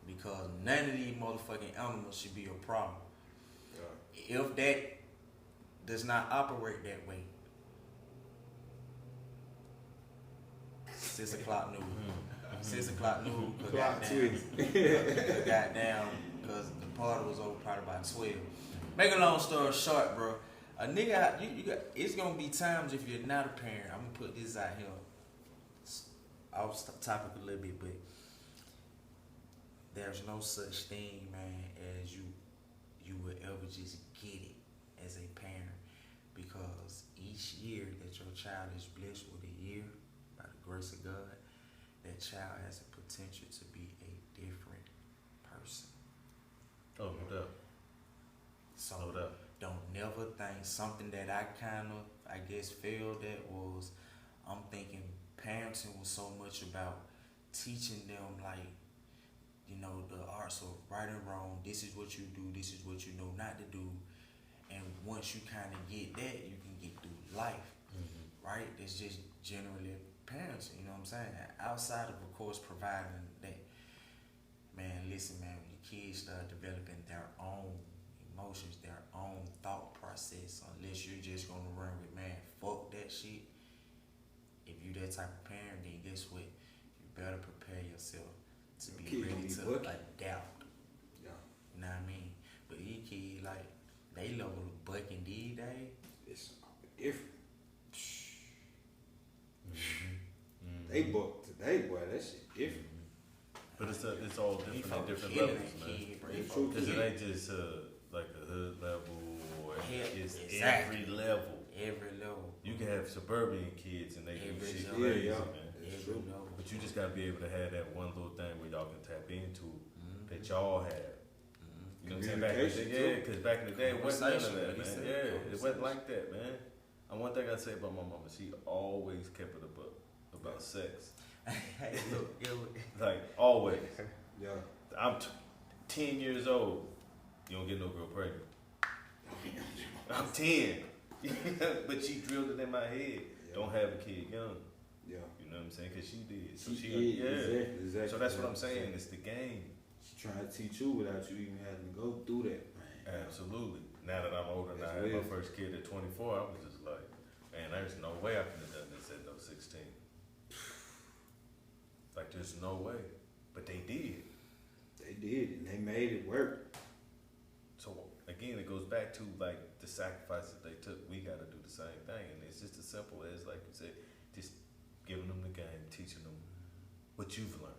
because none of these motherfucking animals should be a problem. Yeah. If that does not operate that way, 6 o'clock noon. 6 o'clock noon. Goddamn, because the party was over probably by 12. Make a long story short, bro. A nigga, you got. It's gonna be times if you're not a parent. I'm gonna put this out here. Off topic a little bit, but there's no such thing, man, as you will ever just get it as a parent, because each year that your child is blessed with a year by the grace of God, that child has the potential to be a different person. Oh, no doubt. So don't never think something that I guess failed at was, I'm thinking parenting was so much about teaching them, like, you know, the arts of right and wrong. This is what you do. This is what you know not to do. And once you kind of get that, you can get through life, right? right? It's just generally parents, you know what I'm saying? Outside of course, providing that, man, listen, man, when your kids start developing their own emotions, their own thought process, unless you're just gonna run with, man, fuck that shit. If you that type of parent, then guess what? You better prepare yourself to be ready to adapt. Yeah. You know what I mean? But these kids, like, they level of bucking these days. It's different. They buck today, boy. That shit different. But it's all different at different levels, man. Because it ain't just like a hood level, or it's every level. Every level. You can have suburban kids and they do shit Yeah, crazy, yeah. man. Every level. But you just gotta be able to have that one little thing where y'all can tap into that y'all have. You know what I'm saying? Back in the day, yeah, because back in the day, it wasn't none of that, man. Yeah, it wasn't like that, man. And one thing I say about my mama, she always kept it about sex. Hey, look. Like, always. Yeah. I'm 10 years old. You don't get no girl pregnant. I'm 10. But she drilled it in my head. Yeah. Don't have a kid young. Yeah. You know what I'm saying? Because she did. So Exactly. So that's what I'm saying. It's the game. She's trying to teach you without you even having to go through that, man. Absolutely. Now that I'm older and I had my first kid at 24, I was just like, man, there's no way I could have done this at no 16. Like, there's no way. But they did. They did, and they made it work. So, again, it goes back to, like, the sacrifices they took. We got to do the same thing. And it's just as simple as, like you said, just giving them the game, teaching them what you've learned.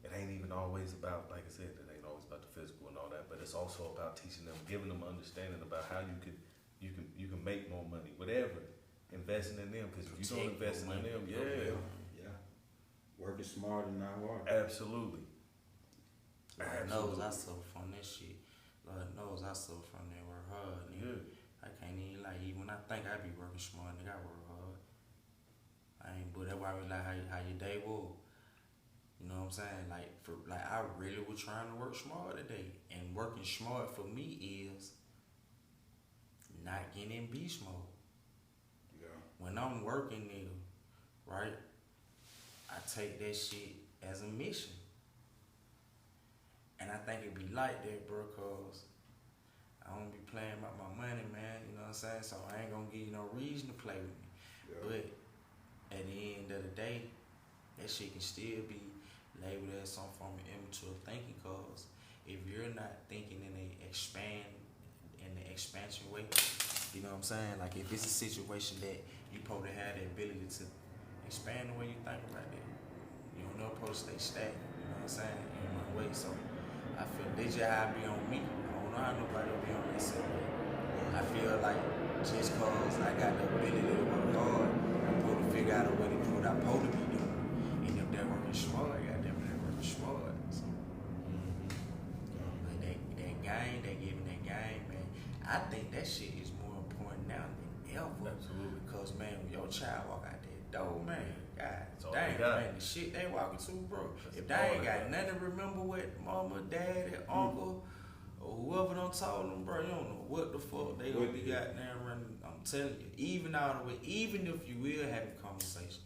It ain't even always about, like I said, it ain't always about the physical and all that, but it's also about teaching them, giving them understanding about how you can make more money, whatever. Investing in them, because if you don't invest in them, yeah. Working smarter, not hard. Absolutely. Lord knows I suffer from that shit. Lord knows I suffer from that work hard. Nigga. I can't even like, even when I think I be working smart, nigga, I work hard. But that's why I really like how your day was. You know what I'm saying? Like I really was trying to work smart today. And working smart for me is not getting in beast mode. Yeah. When I'm working, nigga, right? I take that shit as a mission. And I think it be like that, bro, cause I don't be playing about my money, man, you know what I'm saying? So I ain't gonna give you no reason to play with me. Yeah. But at the end of the day, that shit can still be labeled as some form of immature thinking, cause if you're not thinking in the expansion way, you know what I'm saying? Like if it's a situation that you probably have the ability to expand the way you think about it, you don't know supposed to stay stagnant, you know what I'm saying? In my way, so I feel that's just how I be on me. I don't know how nobody will be on that same way. I feel like just cause I got the ability to work hard, I'm supposed to figure out a way to do what I'm supposed to be doing. And if they're working smart, goddamn, they're working smart. So, but that game, they giving that game, man. I think that shit is more important now than ever. Absolutely. Because, man, when your child walk out that door, man, God damn, man, the shit they walking to, bro. If they ain't got nothing to remember what mama, dad, and uncle, or whoever done told them, bro, you don't know what the fuck they gonna be goddamn running. I'm telling you, even all the way, even if you will have a conversation,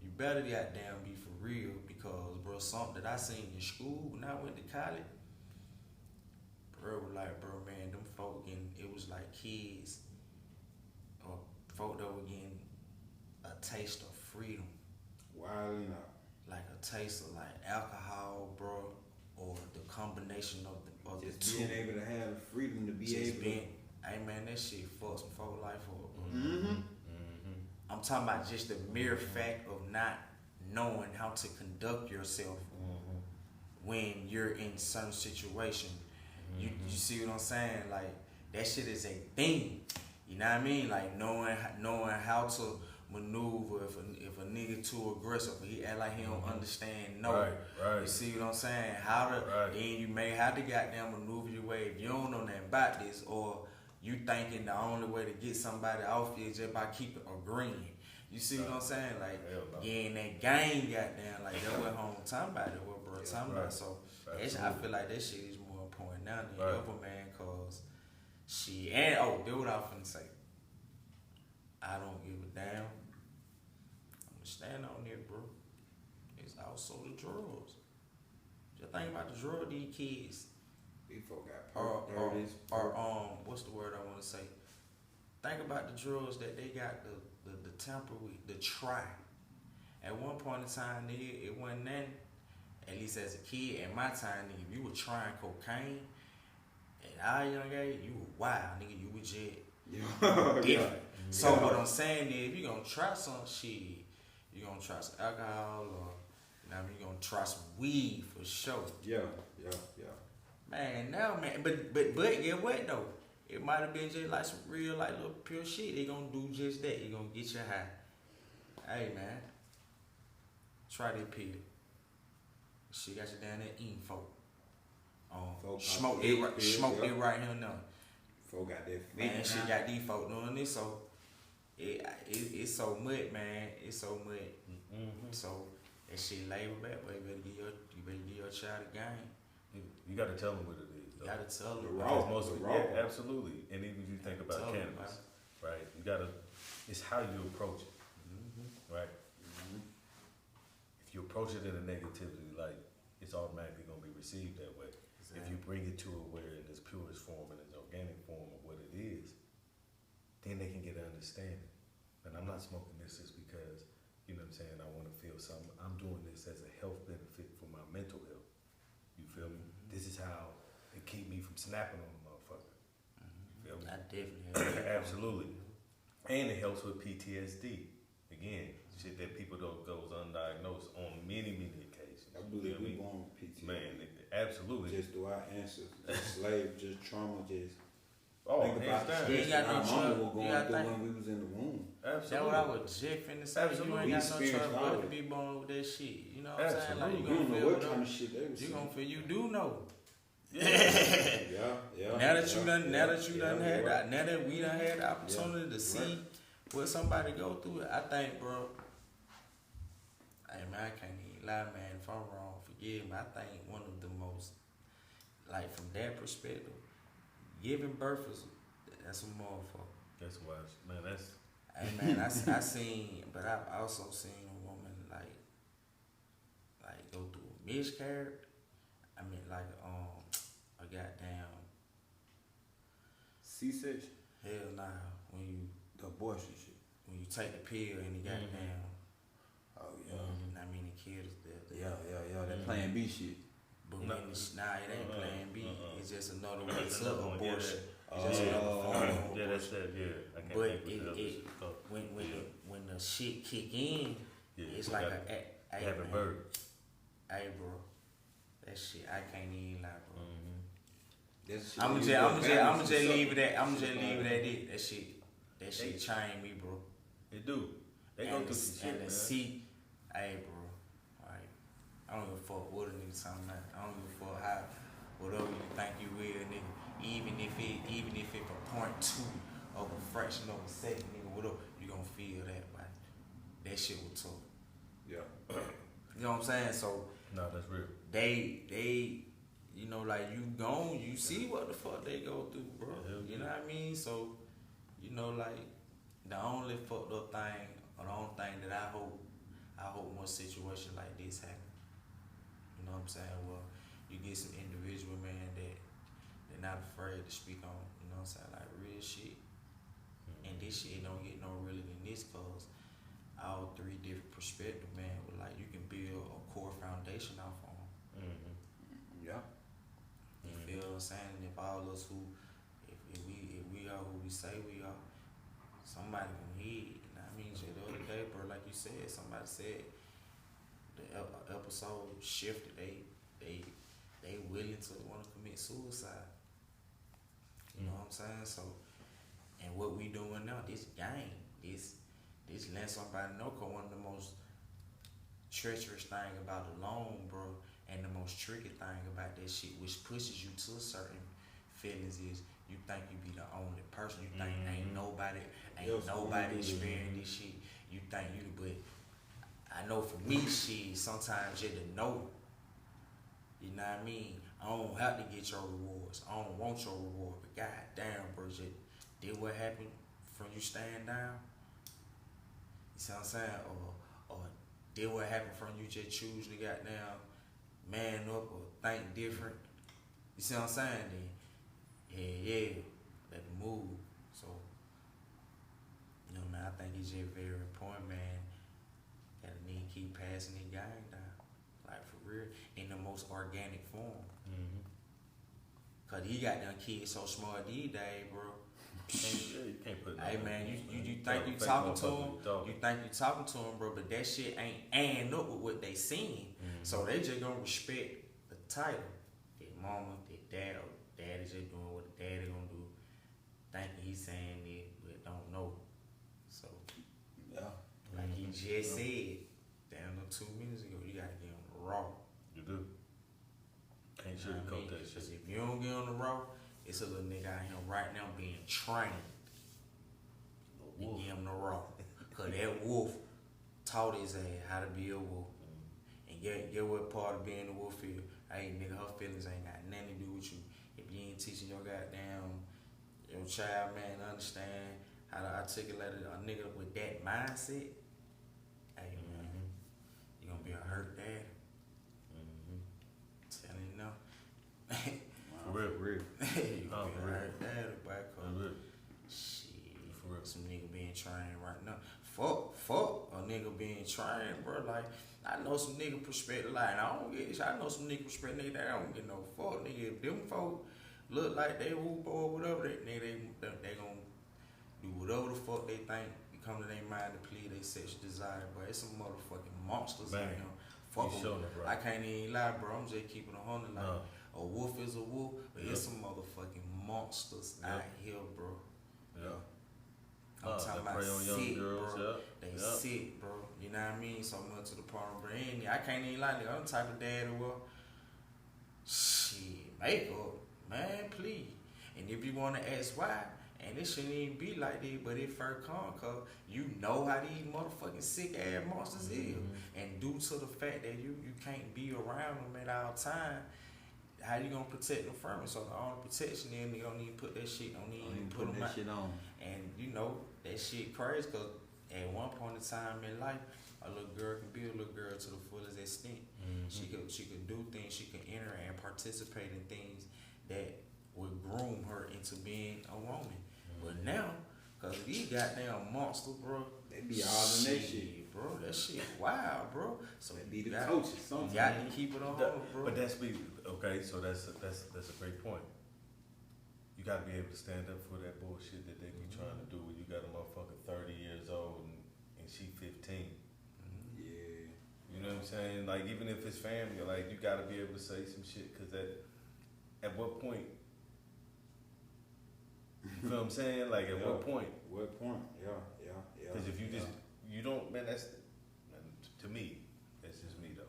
you better goddamn be for real, because, bro, something that I seen in school when I went to college, bro, was like, bro, man, them folk it was like kids or folk that were getting a taste of freedom. Wilding out. Like a taste of like alcohol, bro, or the combination of the just two. Being able to have the freedom to be just able to. Hey man, that shit fucks some folk life up, bro. Mm-hmm. I'm talking about just the mere fact of not knowing how to conduct yourself when you're in certain situation. You see what I'm saying? Like that shit is a thing. You know what I mean? Like knowing how to maneuver if a nigga too aggressive, he act like he don't understand. No, right. You see what I'm saying? How to then you may have to goddamn maneuver your way if you don't know nothing about this, or you thinking the only way to get somebody off you is just by keeping agreeing. You see what I'm saying? Like in that game, goddamn, like that's what home talking about it, what bro talking about. So I feel like that shit is more important now than ever, man, cause she and that's what I was finna say. I don't give a damn. I'm gonna stand on it, bro. It's also the drugs. Just think about the drug these kids. These folk got Or, perk or, 30s. or what's the word I want to say? Think about the drugs that they got the tamper with, the try. At one point in time, nigga, it wasn't nothing. At least as a kid, at my time, nigga, if you were trying cocaine, at our young age, you were wild, nigga. You were jet. Yeah. So what I'm saying is, if you gonna try some shit, you gonna try some alcohol, or you know what I mean, you gonna try some weed for sure. Yeah. Man, now, man, but get what though? It might have been just like some real, like little pure shit. They gonna do just that. They gonna get you high. Hey man, try that pill. She got you down there eating folk. Folk Smoke got it, pills, smoke yeah. it right here now. Folk got that Man, fit she now. got these folk doing this, so it's so much, man. It's so much. Mm-hmm. So that shit label back, but you better give your child a game. You got to tell them what it is. You gotta tell them. The Because raw. most the of raw. yeah, absolutely. And even if you think about Tell 'em, cannabis, right? You gotta. It's how you approach it, Mm-hmm. right? If you approach it in a negativity, like it's automatically gonna be received that way. If you bring it to it where in its purest form and its organic form of what it is, then they can get an understanding. And I'm not smoking this just because, you know what I'm saying, I want to feel something. I'm doing this as a health benefit for my mental health. You feel me? This is how it keep me from snapping on a motherfucker. You feel me? I definitely Absolutely. And it helps with PTSD. Again, shit that people don't goes undiagnosed on many occasions. I You believe know what we born with PTSD. Man, absolutely. Just through our ancestors, just slave, just trauma, just Oh, think about the hands down. stress You ain't got that no our mama choice. was going You gotta through think. when we was in the womb. Absolutely. That's what I was just finna say. Absolutely. You ain't We got no choice experienced all but of to it. be born with that shit. You know what I'm saying? Like, Absolutely. you We don't gonna know feel what whatever- kind of shit they was You saying. gonna feel, you do know. Yeah. Now that you done, now that you yeah, done you're had right. that, now that we done had the opportunity to You're see right. what somebody go through, I think, bro. Hey man, I can't even lie, man. If I'm wrong, forgive me. I think one of the most, like from that perspective, giving birth is that's a motherfucker. That's why, man. That's Hey man, I seen, but I've also seen a woman like go through a miscarriage. I mean, like a goddamn C-section, hell nah. the abortion shit. When you take the pill and the goddamn, Oh yeah. I mean the kid is dead. Yeah. That Plan B shit. But No. when nah, it ain't Plan B. It's just another way That's to another one, yeah, abortion. that- It's just another form of yeah, that's abortion. that. Yeah, I can't But think what the other shit called. when the shit kick in, Yeah, it's you like gotta hey, have a man, bird. Hey bro, that shit I can't even lie, bro. That shit I'ma you just put balance and leave it stuff. at. I'ma just leave it at it. That shit changed me, bro. They do. They go through some shit, And man. to see, hey, bro, like, I don't give a fuck what a nigga talking about. I don't give a fuck how, whatever you think you will, nigga. Even if it a 0.2 of a fraction of a second, nigga, whatever, you gonna feel that, man. That shit was tough. Yeah. You know what I'm saying? So No, that's real. they, you know, like you see what the fuck they go through, bro. Yeah. You know what I mean? So, you know, like the only fucked up thing, or the only thing that I hope more situations like this happen. You know what I'm saying? Well, you get some individual, man, that they're not afraid to speak on, you know what I'm saying, like real shit. And this shit don't get no realer than this, cause all three different perspectives, man, with like you can build a core foundation off on. Yeah. You feel what I'm saying? And if all us if we are who we say we are, somebody gonna hear it. You know what I mean? Just the other day, bro, like you said, somebody said the episode shifted. They willing to want to commit suicide. You know what I'm saying? So, and what we doing now, this game, this letting somebody know, cause one of the most treacherous thing about a loan, bro, and the most tricky thing about that shit, which pushes you to certain feelings, is you think you be the only person. You think ain't nobody experiencing this shit. You think you, but I know for me, shit, sometimes you to know. You know what I mean? I don't have to get your rewards. I don't want your reward. But goddamn, bro, did what happened from you staying down? see what I'm saying? Or did what happened from you just choose to goddamn man up or think different. You see what I'm saying? Then yeah, let the move. So you know, man, I think it's just very important, man. Gotta need to keep passing the game down, like for real, in the most organic form. Mm-hmm. Cause he got them kids so smart these days, bro. You can't put. Hey man, you think you talking to him? You think you talking to him, bro? But that shit ain't adding up with what they seeing. Mm-hmm. So they just gonna respect the title. Their mama, their dad, or daddy just doing what the daddy gonna do. Thinking he's saying it, but don't know. So Yeah. like he just said, damn, 2 minutes ago, you gotta get on the raw. You do. Can't You know what I sugarcoat mean? that 'Cause shit. if you don't get on the raw, it's a little nigga out here right now being trained to Wolf. get him the raw. Cause that wolf taught his ass how to be a wolf. And get what part of being a wolf is? Hey nigga, her feelings ain't got nothing to do with you. If you ain't teaching your goddamn your child, man, to understand how to articulate a nigga with that mindset, hey man, you gonna be a hurt dad. Telling you now. For real. You gonna be For a real. hurt dad, boy. For real. Shit, For real. some nigga being trained right now. Fuck a nigga being trained, bro. Like I know some nigga perspective. Like I don't get this. I know some nigga perspective. Nigga, that I don't get no fuck, nigga. If them folk look like they whoop or whatever, they gonna do whatever the fuck they think. Come to their mind to plead their sexual desire, but it's some motherfucking monsters out Man, here. Fuck you 'em. showing it, bro. I can't even lie, bro. I'm just keeping 100. Like No. a wolf is a wolf, but Yep. it's some motherfucking monsters Yep. out here, bro. Yeah. I'm talking they about prey on young sick, girls. bro. Yep. They Yep. sick, bro. You know what I mean? So much to the point, bro. I can't even lie, nigga. I'm the type of dad who will, shit, make up, man, please. And if you want to ask why, and it shouldn't even be like this, but it first come, cause you know how these motherfucking sick ass monsters is, and due to the fact that you can't be around them at all time, how you gonna protect them from it? So the only protection is you don't need to put that shit, don't need to put them that out. shit on. And you know that shit crazy, cause at one point in time in life, a little girl can be a little girl to the fullest extent. She could do things, she could enter and participate in things that would groom her into being a woman. But now, cause these goddamn monsters, bro, They be all in that shit. bro. That shit wild, bro. So They be the got- coaches You sometimes. got to keep it on, bro. But that's okay. So that's a great point. You got to be able to stand up for that bullshit that they be trying to do. When you got a motherfucker 30 years old and she 15. Yeah. You know what I'm saying? Like even if it's family, like you got to be able to say some shit because at what point? You know what I'm saying? Like at what point? What point? Yeah. Because if you just you don't, man, that's to me. That's just me though.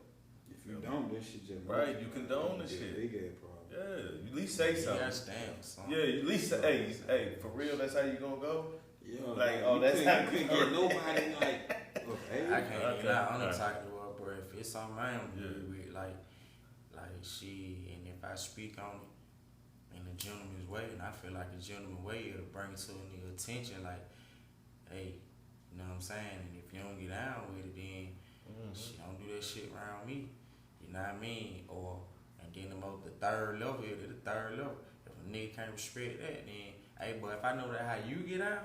If you don't, this shit just Right, you condone the shit. Big ass problem. Yeah, at least say You something. gotta stand for something. Yeah, at least say, hey, for real, that's how you gonna go? Yeah, Like, oh, that's you how couldn't get nobody like. Look, hey, I can't Okay. lie. I'm the Alright. type of world, bro. If it's something I don't Yeah. agree with, like she, and if I speak on it in a gentleman's way, and I feel like a gentleman way, it'll bring it to a nigga attention, like, hey, you know what I'm saying? And if you don't get down with it, then shit, don't do that shit around me. You know what I mean? Or and then the third level, the third level. If a nigga can't respect that, then hey, but if I know that how you get down,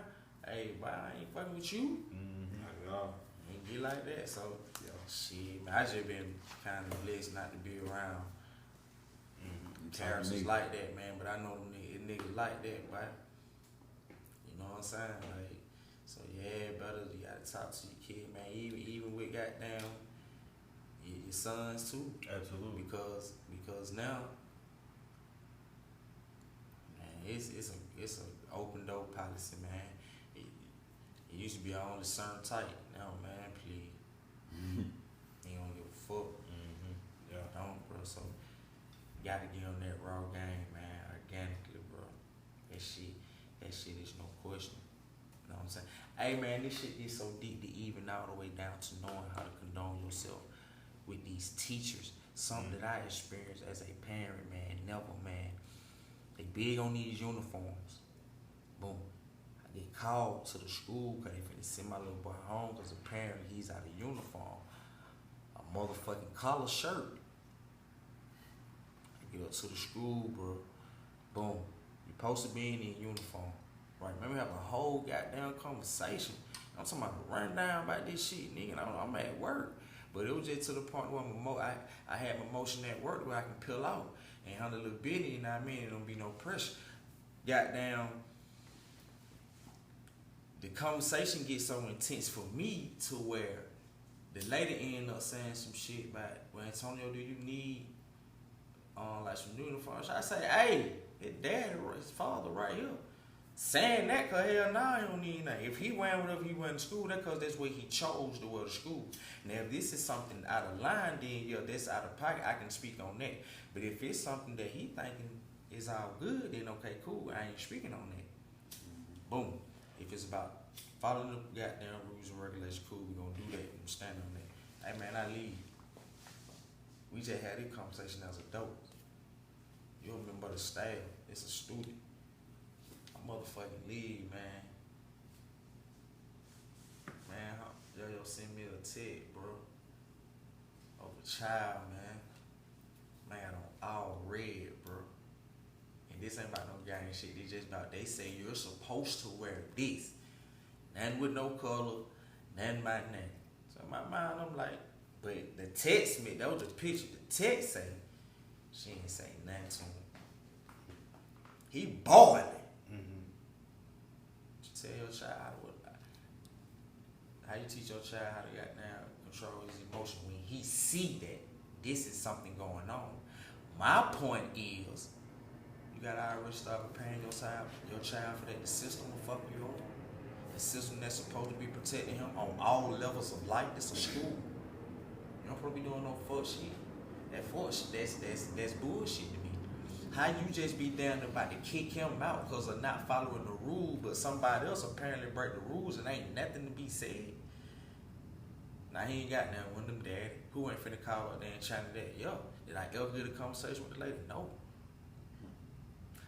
hey, boy, I ain't fucking with you. not at all. Ain't get like that, so Yeah. shit, man, I just been kind of blessed not to be around characters nigga. like that, man. But I know them niggas like that, but you know what I'm saying? Like, so yeah, brother, you gotta talk to your kid, man. Even with goddamn your sons too, Absolutely. because now, man, it's a open door policy, man. It used to be only certain type. Now, man, please. Ain't gonna give a fuck. Yeah. Don't, bro. So, you gotta get on that raw game, man, organically, bro. That shit is no question. You know what I'm saying? Hey, man, this shit is so deep to even all the way down to knowing how to condone yourself with these teachers. Something that I experienced as a parent, man, never, man. They big on these uniforms. Boom. I They called to the school because they finna send my little boy home because apparently he's out of uniform. A motherfucking collar shirt. I get up to the school, bro. Boom. You supposed to be in uniform. Right? Remember having a whole goddamn conversation. I'm talking about run down about this shit, nigga. I'm at work. But it was just to the point where I had my motion at work where I can peel out and handle a little bitty, you know what I mean? It don't be no pressure. Goddamn, the conversation gets so intense for me to where the lady ended up saying some shit about, well, Antonio, do you need like some uniforms? I say, hey, his daddy, his father right here. Saying that, cause hell nah, he don't need nothing. If he wearing whatever he wearing to school, that's cause that's what he chose to wear to school. Now, if this is something out of line, then yeah, that's out of pocket. I can speak on that. But if it's something that he thinking is all good, then okay, cool. I ain't speaking on that. Boom. If it's about following the goddamn rules and regulations, cool. We gonna do that. We gonna stand on that. Hey man, I leave. We just had this conversation as adults. You don't remember the staff? It's a student. Motherfucking leave, man. Man, yo send me a text, bro. Of a child, man. Man, on all red, bro. And this ain't about no gang shit. It's just about they say you're supposed to wear this. Nothing with no color, nothing about nothing. So in my mind, I'm like, but the text me, that was the picture. The text say, she ain't say nothing to him. He boiling. Tell your child how you teach your child how to goddamn control his emotion when he see that this is something going on. My point is, you gotta already start preparing your child for that. The system will fuck you over. The system that's supposed to be protecting him on all levels of life. It's a school. You don't probably be doing no fuck shit. That fuck shit, that's bullshit to me. How you just be damn about to kick him out because of not following the rule, but somebody else apparently break the rules and ain't nothing to be said. Now he ain't got nothing with them daddy. Who ain't finna call up there and channel that? Yo, did I ever get a conversation with the lady? No.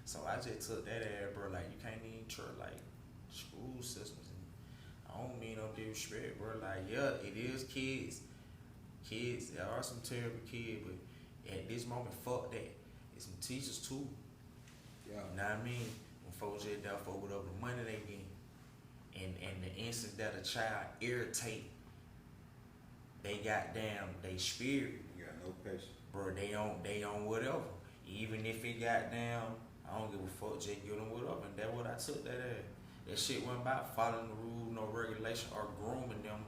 So I just took that ass, bro. Like you can't even trust like school systems. And I don't mean no disrespect, bro. Like yeah, it is kids. Kids, there are some terrible kids, but at this moment, fuck that. Some teachers too. Yeah. You know what I mean? When folks get there for whatever the money they get. And the instance that a child irritate, they they spirit. You got no patience. Bro, they on whatever. Even if it got down, I don't give a fuck, just give them whatever. And that's what I took that as. That shit wasn't about following the rule, no regulation, or grooming them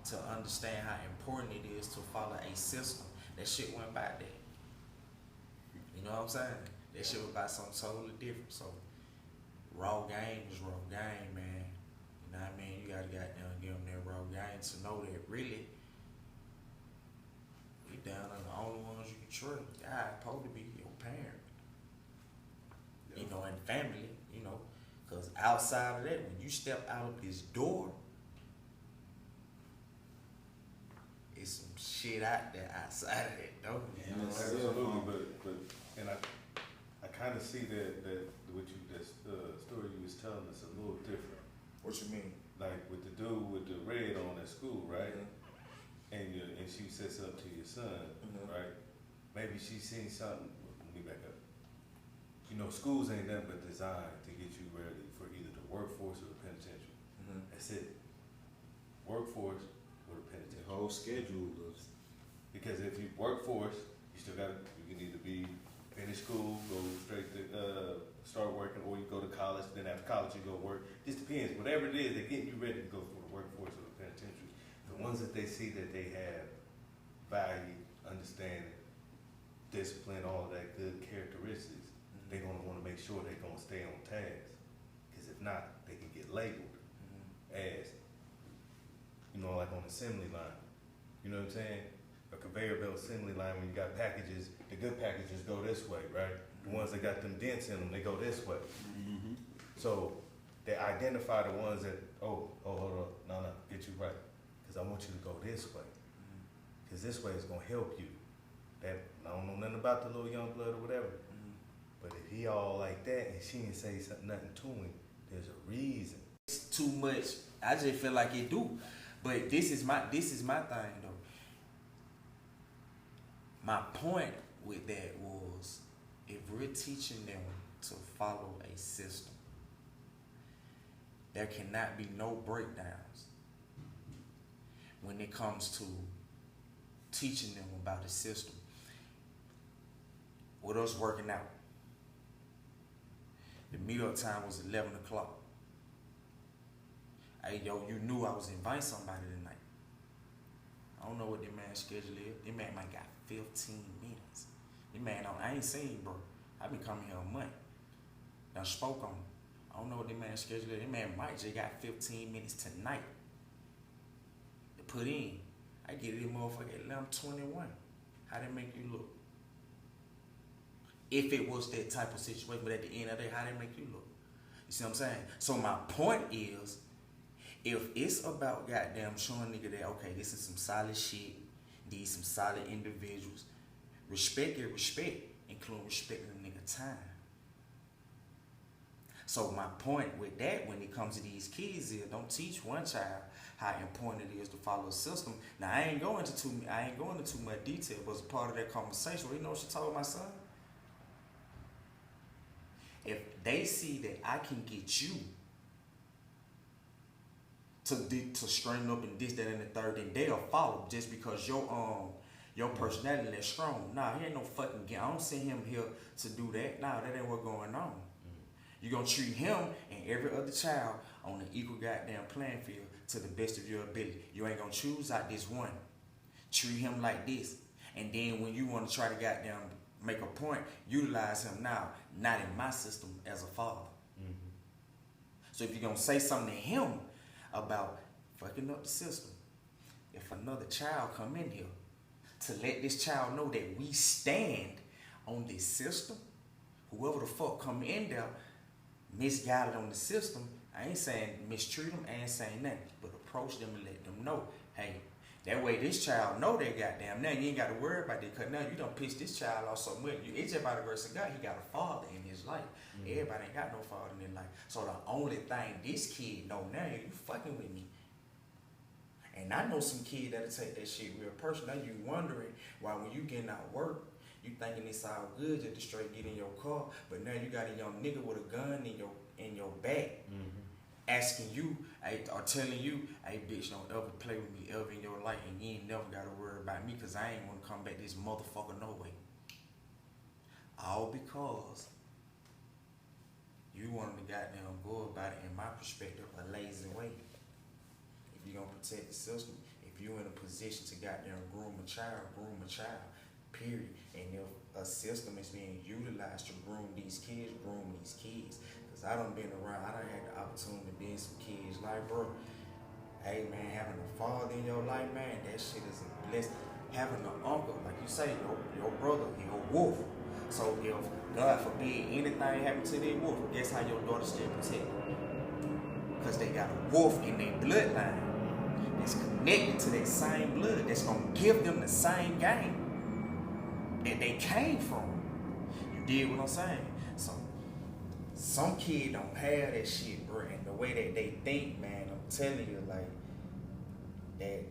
to understand how important it is to follow a system. That shit wasn't about that. You know what I'm saying? That shit was about something totally different. So, raw game is raw game, man. You know what I mean? You gotta goddamn give them that raw game to know that really, we down on the only ones you can trust. God, supposed to be your parent. Yep. You know, and family, you know. Because outside of that, when you step out of this door, it's some shit out there outside of that door. Yeah, absolutely, but and I kind of see that what you story you was telling us a little different. What you mean? Like with the dude with the red on at school, right? Mm-hmm. And she said something to your son, mm-hmm. right? Maybe she seen something. Let me back up. You know, schools ain't nothing but designed to get you ready for either the workforce or the penitentiary. Mm-hmm. That's it. Workforce or the penitentiary. The whole schedule is. Because if you workforce, you still got you can either be finish school, go straight to start working, or you go to college. Then after college, you go work. Just depends. Whatever it is, they're getting you ready to go for the workforce or the penitentiary. The ones that they see that they have value, understanding, discipline, all of that good characteristics, mm-hmm. they're gonna want to make sure they're gonna stay on task. Because if not, they can get labeled as, you know, like on the assembly line. You know what I'm saying? A conveyor belt assembly line, when you got packages, the good packages go this way, right? The ones that got them dents in them, they go this way. Mm-hmm. So they identify the ones that, hold up, no, get you right. Because I want you to go this way. Because this way is going to help you. That I don't know nothing about the little young blood or whatever. But if he all like that and she didn't say nothing to him, there's a reason. too much. I just feel like it do. But this is my thing though. My point with that was, if we're teaching them to follow a system, there cannot be no breakdowns when it comes to teaching them about the system. With us working out, the meetup time was 11 o'clock. Hey, yo, you knew I was inviting somebody tonight. I don't know what that man's schedule is. That man might got 15 minutes. That man, I ain't seen, bro. I been coming here a month. Done spoke on him. I don't know what that man's schedule is. That man might just got 15 minutes tonight to put in. I get it, motherfucker, at 11:21. How that make you look? If it was that type of situation, but at the end of the day, how that make you look? You see what I'm saying? So my point is, if it's about goddamn showing nigga that, okay, this is some solid shit, these some solid individuals, respect your respect, including respecting the nigga time. So my point with that when it comes to these kids is, don't teach one child how important it is to follow a system. Now I ain't going into too much detail, but as part of that conversation, you know what she told my son? If they see that I can get you to straighten up and this, that, and the third, then they'll follow just because your personality is strong. Nah, he ain't no fucking game. I don't send him here to do that. Nah, that ain't what's going on. You're gonna treat him and every other child on an equal goddamn playing field to the best of your ability. You ain't gonna choose out this one. Treat him like this. And then when you wanna try to goddamn make a point, utilize him now, not in my system as a father. Mm-hmm. So if you're gonna say something to him about fucking up the system, if another child come in here, to let this child know that we stand on this system, whoever the fuck come in there misguided on the system, I ain't saying mistreat them, I ain't saying nothing, but approach them and let them know, hey, that way this child know they goddamn, now you ain't got to worry about that, because now you don't piss this child off so much. It's just by the grace of God, he got a father in his life. Mm-hmm. Everybody ain't got no father in their life. So the only thing this kid know now, you fucking with me. And I know some kid that'll take that shit real personal. Now you wondering why when you getting out work, you thinking it's all good just to straight get in your car, but now you got a young nigga with a gun in your back, mm-hmm, asking you, or telling you, hey bitch, don't ever play with me ever in your life, and you ain't never gotta worry about me, cause I ain't wanna come back this motherfucker no way. All because you wanted to goddamn go about it, in my perspective, a lazy way. If you gonna protect the system, if you in a position to goddamn groom a child, period. And if a system is being utilized to groom these kids. Cause I done been around, I done had the opportunity to be in some kids like, bro, hey man, having a father in your life, man, that shit is a blessing. Having an uncle, like you say, your brother, your wolf. So if God forbid anything happen to their wolf, guess how your daughter still protected? Cause they got a wolf in their bloodline that's connected to that same blood, that's gonna give them the same game that they came from. You dig what I'm saying? So some kids don't have that shit, bro, and the way that they think, man, I'm telling you, like that,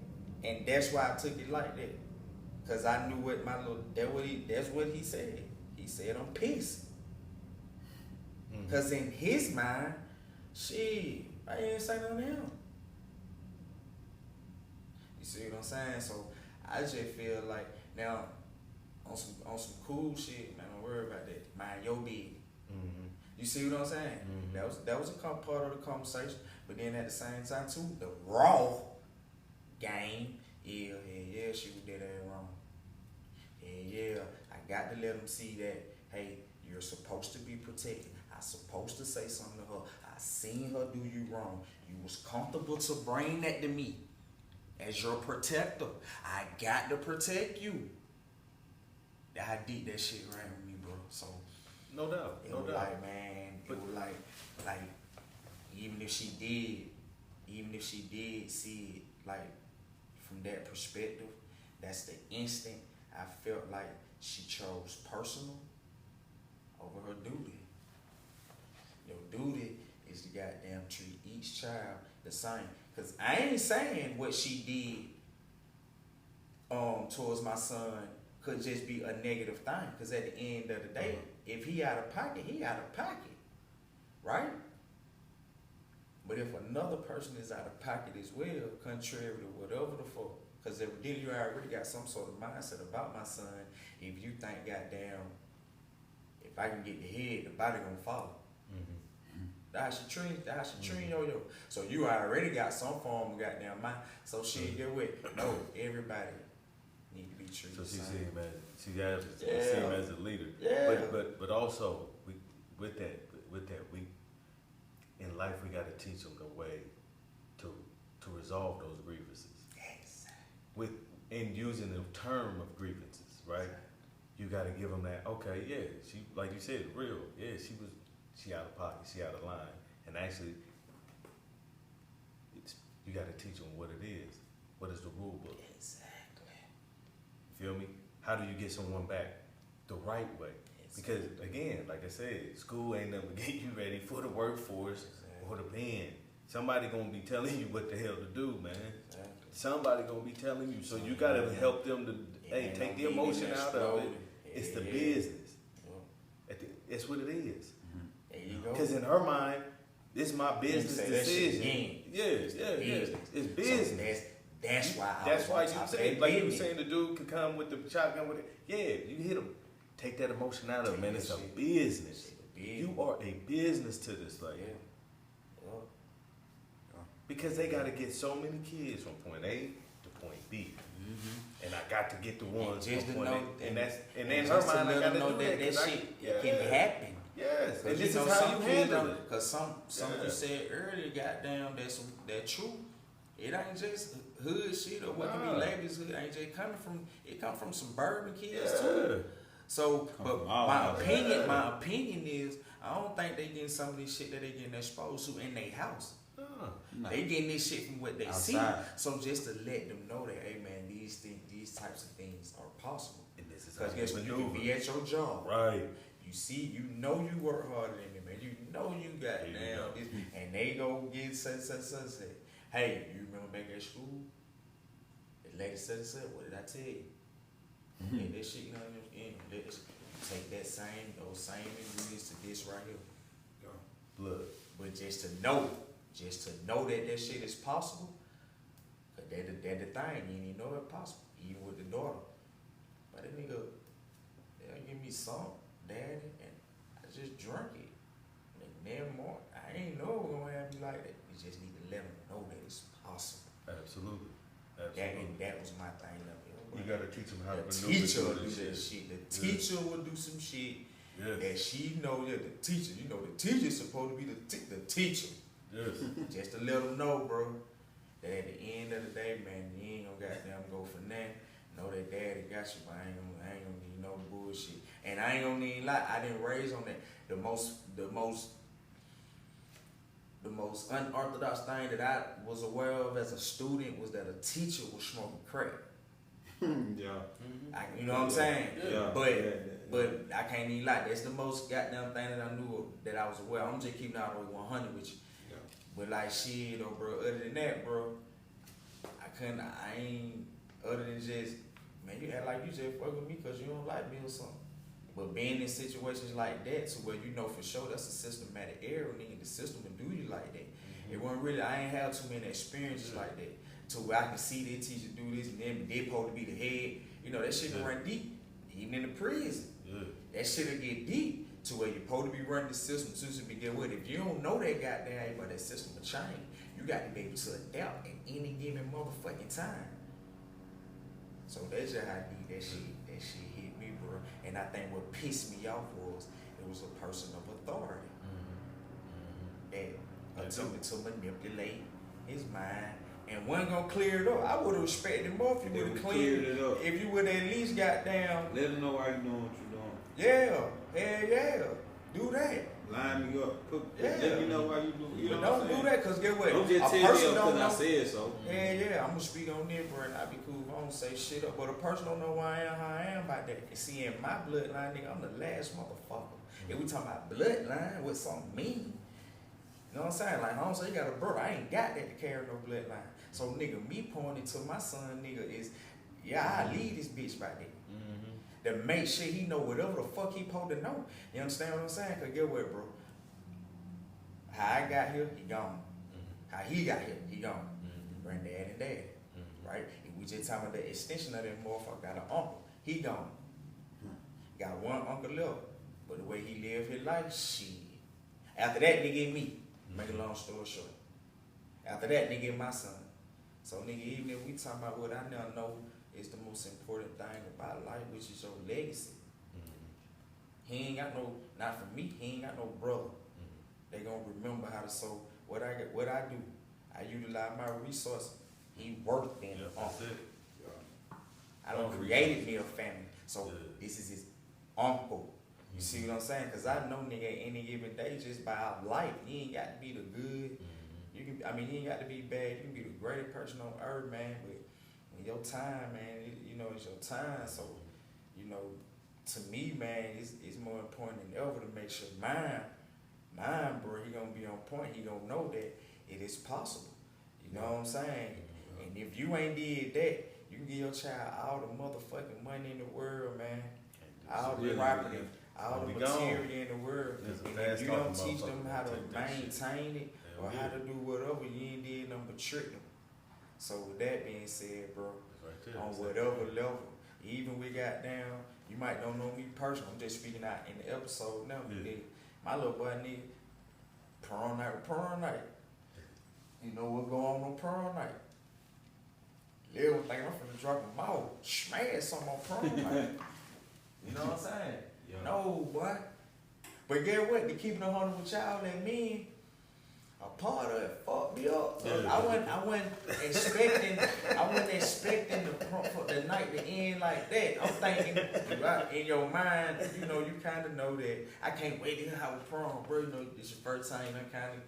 and that's why I took it like that, cause I knew what my little that's what he said. He said I'm pissed, cause in his mind, shit, I ain't say nothing to him. You see what I'm saying? So I just feel like now, on some cool shit, man, don't worry about that. Mind your business. Mm-hmm. You see what I'm saying? Mm-hmm. That was a part of the conversation. But then at the same time too, the raw game, yeah, she was dead ass wrong. Yeah, I got to let them see that, hey, you're supposed to be protected. I supposed to say something to her. I seen her do you wrong. You was comfortable to bring that to me as your protector. I got to protect you. How deep that shit ran with me, bro. So no doubt, it was like, man, it was like even if she did see it like from that perspective, that's the instant I felt like she chose personal over her duty. Your duty is to goddamn treat each child the same. Cause I ain't saying what she did towards my son could just be a negative thing. Cause at the end of the day, if he out of pocket, he out of pocket, right? But if another person is out of pocket as well, contrary to whatever the fuck, because evidently you already got some sort of mindset about my son. If you think, goddamn, if I can get the head, the body gonna follow. That's your train, yo. So you already got some form of goddamn mind. So shit, get with. No, everybody need to be treated. So she the see same. him as see him as a leader. Yeah. But also with that we in life we got to teach them the way to resolve those grievances. Yes. In using the term of grievances, right? You got to give them that. Okay, yeah, she like you said, real. Yeah, she out of pocket, she out of line, and actually, you got to teach them what it is. What is the rule book? Exactly. Feel me? How do you get someone back the right way? Because again, like I said, school ain't never get you ready for the workforce or the pen. Somebody gonna be telling you what the hell to do, man. Exactly. Somebody gonna be telling you. So you gotta help them to take the emotion out of it. It's the business. It's what it is. There you go. Because in her mind, this is my business decision. It's business. So that's why. That's why you say, like you were saying, the dude could come with the shotgun with it. Yeah, you hit him. Take that emotion out of it, man. It's a business. You are a business to this, like. Because they got to get so many kids from point A to point B. And I got to get the ones from point A. And in her mind, I got to know that shit can happen. Yes, and this you is know, how you handle it. Because some you said earlier, goddamn, that true. It ain't just hood shit or what can be labeled as hood. It ain't just coming from. It come from suburban kids too. So, but my opinion is, I don't think they getting some of this shit that they getting exposed to in their house. No. They getting this shit from what they Outside. see. So just to let them know that, hey man, these types of things are possible. And this is Because how guess you what? You can be at your job. Right. You see, you know you work harder than them, man. You know you got now this, and they go get such. Hey, you remember back at school? The lady said, what did I tell you? Let that shit, you know, and let's take those same ingredients to this right here. Blood. But just to know that shit is possible, cause that the thing, you didn't even know it possible, even with the daughter. But that nigga, they'll give me some, daddy, and I just drink it. And then more, I ain't know it was gonna have me like that. You just need to let them know that it's possible. Absolutely. That was my thing. You gotta teach them how to The maneuver teacher will through do this that shit. The teacher will do some shit Yes. that she know that the teacher, you know, the teacher's supposed to be the teacher. Yes. Just to let them know, bro, that at the end of the day, man, you ain't gonna goddamn go for nothing. Know that daddy got you, but I ain't gonna need no bullshit. And I ain't gonna need lie, I didn't raise on that. The most unorthodox thing that I was aware of as a student was that a teacher was smoking crack. You know what I'm saying? Yeah. But I can't even lie. That's the most goddamn thing that I knew that I was aware of. I'm just keeping out of 100 with you. Yeah. But like shit, though, bro. Other than that, bro, I ain't. Other than just, man, you act like you just fuck with me because you don't like me or something. But being in situations like that, to where you know for sure that's a systematic error, nigga. The system will do you like that. It wasn't really. I ain't have too many experiences like that. To where I can see their teacher do this and then they supposed to be the head. You know, that shit can run deep. Even in the prison. That shit'll get deep to where you're supposed to be running the system to be good with. If you don't know that goddamn but that system will change, you got to be able to adapt at any given motherfucking time. So that's just how deep that shit hit me, bro. And I think what pissed me off was it was a person of authority that attempted to manipulate his mind. And wasn't gonna clear it up. I would have respected him more if you would have cleared it up. If you would have at least got down. Let them know why you doing what you doing. Yeah, hell yeah. Do that. Line me up. Let me know why you do. You know don't do that, cause get what? Don't just tell me because I said so. Yeah. I'm gonna speak on it, bro, and I'll be cool if I don't say shit up. But a person don't know who I am, how I am about that. And see, in my bloodline, nigga, I'm the last motherfucker. If we talking about bloodline, what something mean? You know what I'm saying? Like, I don't say you got a brother. I ain't got that to carry no bloodline. So, nigga, me pointing to my son, nigga, is, yeah, I lead this bitch back there. To make sure he know whatever the fuck he supposed to know. You understand what I'm saying? Because get what, bro? How I got here, he gone. How he got here, he gone. Granddad and dad. Right? And we just talking about the extension of that motherfucker. Got an uncle. He gone. Got one uncle left. But the way he lived his life, shit. After that, nigga, me. Make a long story short. After that, nigga, my son. So, nigga, even if we talking about what I now know is the most important thing about life, which is your legacy. He ain't got no, not for me, he ain't got no brother. They gonna remember how to, so what I do, I utilize my resources. He worked in the uncle. I done created me a family. So this is his uncle. You see what I'm saying? Cause I know nigga at any given day, just by our life, he ain't got to be the good. You can, I mean, he ain't got to be bad. You can be the greatest person on earth, man. But when your time, man, you know, it's your time. So, you know, to me, man, it's more important than ever to make sure mine, bro, he gonna be on point. He gonna know that it is possible. You know what I'm saying? And if you ain't did that, you can give your child all the motherfucking money in the world, man. All the property, all the material in the world. And if you don't teach them how to maintain it or how to do whatever, you ain't did nothing but trick them. So with that being said, bro, on whatever level, even we got down, you might don't know me personally. I'm just speaking out in the episode now. Nigga, my little boy nigga, prom night. You know what going on prom night? Little think I'm finna drop a mouth, smash something on prom night. You know what I'm saying? Yeah. No, boy. But get what? To keep it 100 with y'all and me, a part of it fucked me up. So I wasn't expecting the night to end like that. I'm thinking in your mind, you know, you kind of know that I can't wait to have a prom, bro. You know, it's your first time. I kind of.